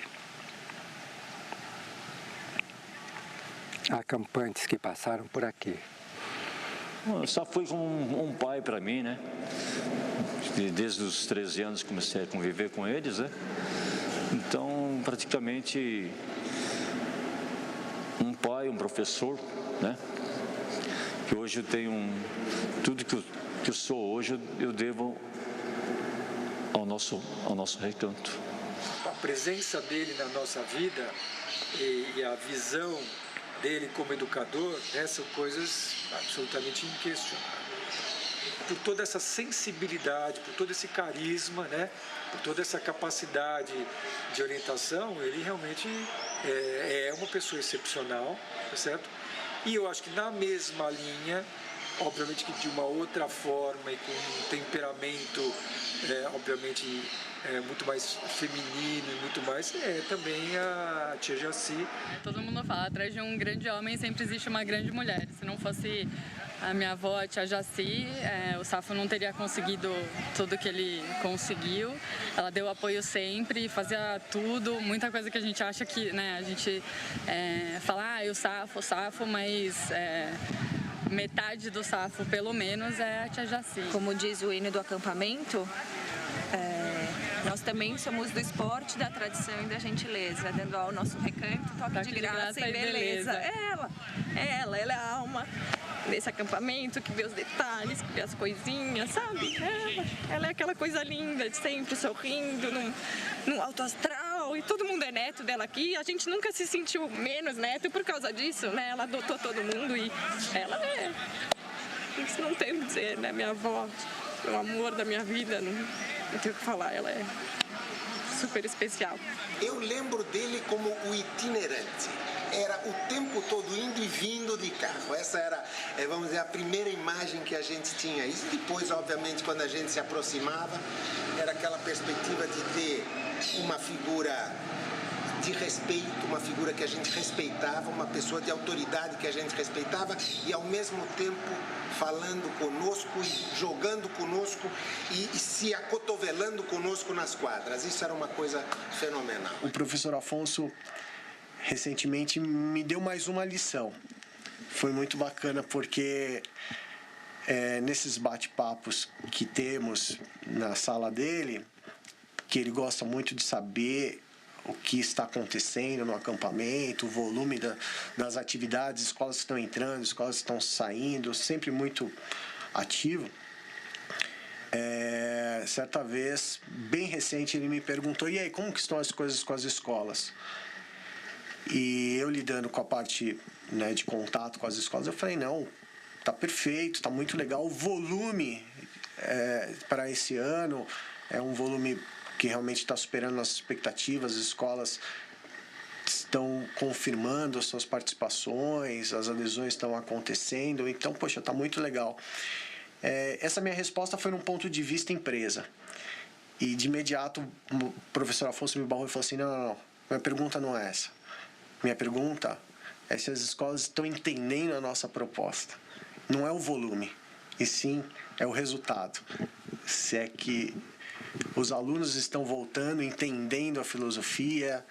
acampantes que passaram por aqui. Só foi como um pai para mim, né? Desde os 13 anos comecei a conviver com eles, né? Então, praticamente, um pai, um professor, né? Que hoje eu tenho tudo que eu sou hoje, eu devo ao nosso recanto. A presença dele na nossa vida e a visão dele como educador, né, são coisas absolutamente inquestionáveis. Por toda essa sensibilidade, por todo esse carisma, né, por toda essa capacidade de orientação, ele realmente é uma pessoa excepcional, tá certo? E eu acho que na mesma linha, obviamente que de uma outra forma e com um temperamento, obviamente, muito mais feminino e muito mais, também a tia Jaci. Todo mundo fala, atrás de um grande homem sempre existe uma grande mulher. Se não fosse a minha avó, a tia Jaci, o Safo não teria conseguido tudo que ele conseguiu. Ela deu apoio sempre, fazia tudo, muita coisa que a gente acha que, né, a gente fala, o Safo, mas metade do Safo, pelo menos, é a tia Jaci. Como diz o hino do acampamento, nós também somos do esporte, da tradição e da gentileza, dando ao nosso recanto toque de graça e beleza. Ela é a alma desse acampamento, que vê os detalhes, que vê as coisinhas, sabe? Ela é aquela coisa linda, de sempre sorrindo, num alto astral, e todo mundo é neto dela aqui. A gente nunca se sentiu menos neto por causa disso, né? Ela adotou todo mundo e ela isso não tem o que dizer, né? Minha avó, o amor da minha vida, não tenho o que falar, ela é super especial. Eu lembro dele como o itinerante. Era o tempo todo indo e vindo de carro. Essa era, vamos dizer, a primeira imagem que a gente tinha. E depois, obviamente, quando a gente se aproximava, era aquela perspectiva de ter uma figura de respeito, uma figura que a gente respeitava, uma pessoa de autoridade que a gente respeitava e, ao mesmo tempo, falando conosco, jogando conosco e se acotovelando conosco nas quadras. Isso era uma coisa fenomenal. O professor Afonso recentemente me deu mais uma lição. Foi muito bacana porque nesses bate-papos que temos na sala dele, que ele gosta muito de saber o que está acontecendo no acampamento, o volume das atividades, escolas que estão entrando, escolas que estão saindo, sempre muito ativo. Certa vez, bem recente, ele me perguntou: e aí, como que estão as coisas com as escolas? E eu lidando com a parte, né, de contato com as escolas, eu falei: não, tá perfeito, tá muito legal. O volume para esse ano é um volume que realmente está superando nossas expectativas. As escolas estão confirmando as suas participações, as adesões estão acontecendo, então, poxa, está muito legal. Essa minha resposta foi num ponto de vista empresa. E de imediato o professor Afonso me barrou e falou assim: não, Minha pergunta não é essa. Minha pergunta é se as escolas estão entendendo a nossa proposta. Não é o volume, e sim é o resultado. Se é que os alunos estão voltando, entendendo a filosofia,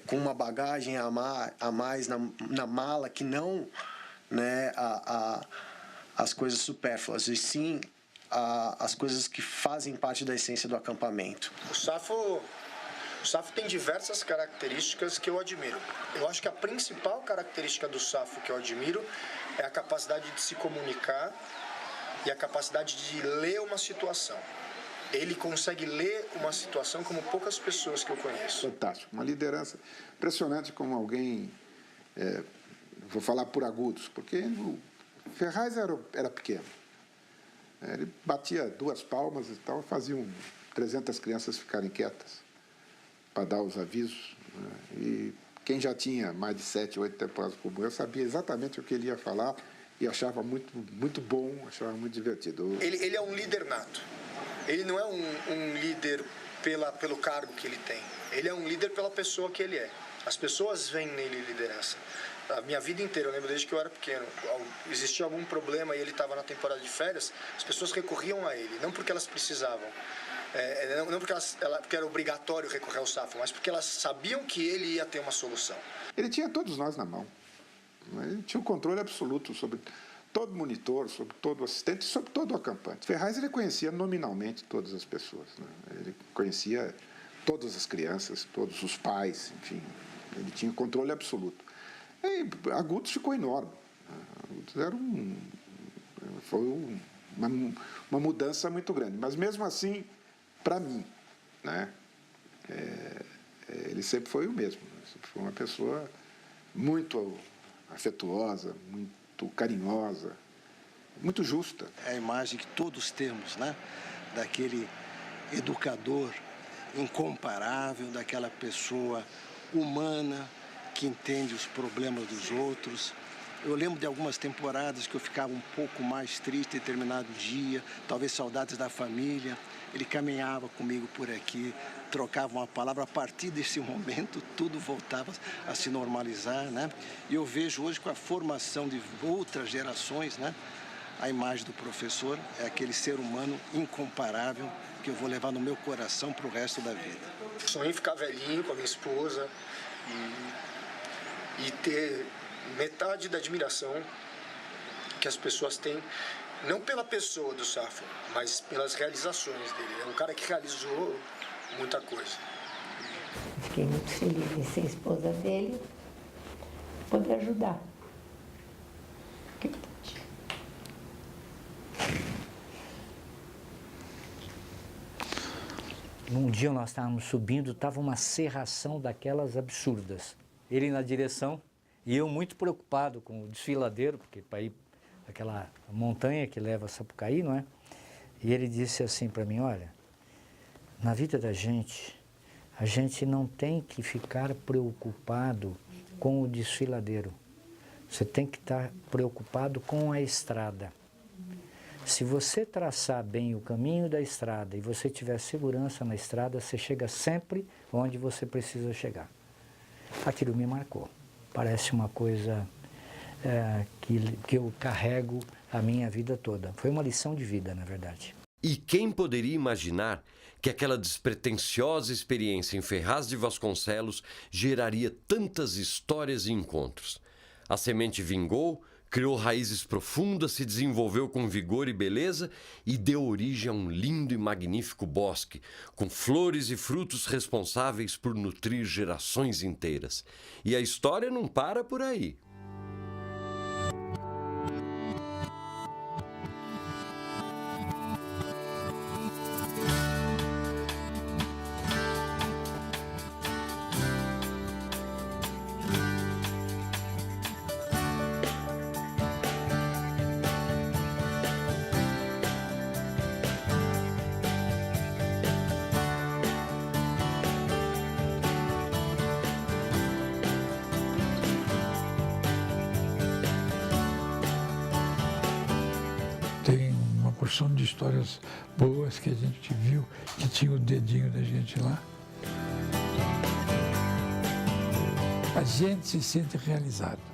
com uma bagagem a mais na mala, que não, né, as coisas supérfluas, e sim as coisas que fazem parte da essência do acampamento. O Safo tem diversas características que eu admiro. Eu acho que a principal característica do Safo que eu admiro é a capacidade de se comunicar e a capacidade de ler uma situação. Ele consegue ler uma situação como poucas pessoas que eu conheço. Fantástico. Uma liderança impressionante, como alguém... vou falar por Agudos, porque o Ferraz era pequeno. Ele batia 2 palmas e tal, faziam 300 crianças ficarem quietas para dar os avisos. Né? E quem já tinha mais de 7, 8 temporadas como eu, sabia exatamente o que ele ia falar e achava muito, muito bom, achava muito divertido. Ele é um líder nato. Ele não é um líder pelo cargo que ele tem. Ele é um líder pela pessoa que ele é. As pessoas veem nele liderança. A minha vida inteira, eu lembro desde que eu era pequeno, existia algum problema e ele estava na temporada de férias, as pessoas recorriam a ele, não porque elas precisavam, não porque era obrigatório recorrer ao Safo, mas porque elas sabiam que ele ia ter uma solução. Ele tinha todos nós na mão. Ele tinha um controle absoluto sobre todo monitor, sobre todo assistente, sobre todo o acampante. Ferraz, ele conhecia nominalmente todas as pessoas. Né? Ele conhecia todas as crianças, todos os pais, enfim. Ele tinha controle absoluto. E Agudos ficou enorme. Agudos era foi uma mudança muito grande. Mas, mesmo assim, para mim, né, ele sempre foi o mesmo. Sempre foi uma pessoa muito afetuosa, muito carinhosa, muito justa. É a imagem que todos temos, né, daquele educador incomparável, daquela pessoa humana, que entende os problemas dos outros. Eu lembro de algumas temporadas que eu ficava um pouco mais triste em determinado dia, talvez saudades da família. Ele caminhava comigo por aqui, trocava uma palavra. A partir desse momento, tudo voltava a se normalizar, né? E eu vejo hoje, com a formação de outras gerações, né, a imagem do professor é aquele ser humano incomparável que eu vou levar no meu coração para o resto da vida. Sonhei em ficar velhinho com a minha esposa e ter metade da admiração que as pessoas têm, não pela pessoa do Safo, mas pelas realizações dele. É um cara que realizou muita coisa. Fiquei muito feliz em ser esposa dele, poder ajudar. Um dia nós estávamos subindo, estava uma serração daquelas absurdas. Ele na direção e eu muito preocupado com o desfiladeiro, porque para ir aquela montanha que leva a Sapucaí, não é? E ele disse assim para mim, olha, na vida da gente, a gente não tem que ficar preocupado com o desfiladeiro. Você tem que estar preocupado com a estrada. Se você traçar bem o caminho da estrada e você tiver segurança na estrada, você chega sempre onde você precisa chegar. Aquilo me marcou. Parece uma coisa que eu carrego a minha vida toda. Foi uma lição de vida, na verdade. E quem poderia imaginar que aquela despretensiosa experiência em Ferraz de Vasconcelos geraria tantas histórias e encontros? A semente vingou, criou raízes profundas, se desenvolveu com vigor e beleza e deu origem a um lindo e magnífico bosque, com flores e frutos responsáveis por nutrir gerações inteiras. E a história não para por aí. Porção de histórias boas que a gente viu, que tinha o dedinho da gente lá. a gente se sente realizado.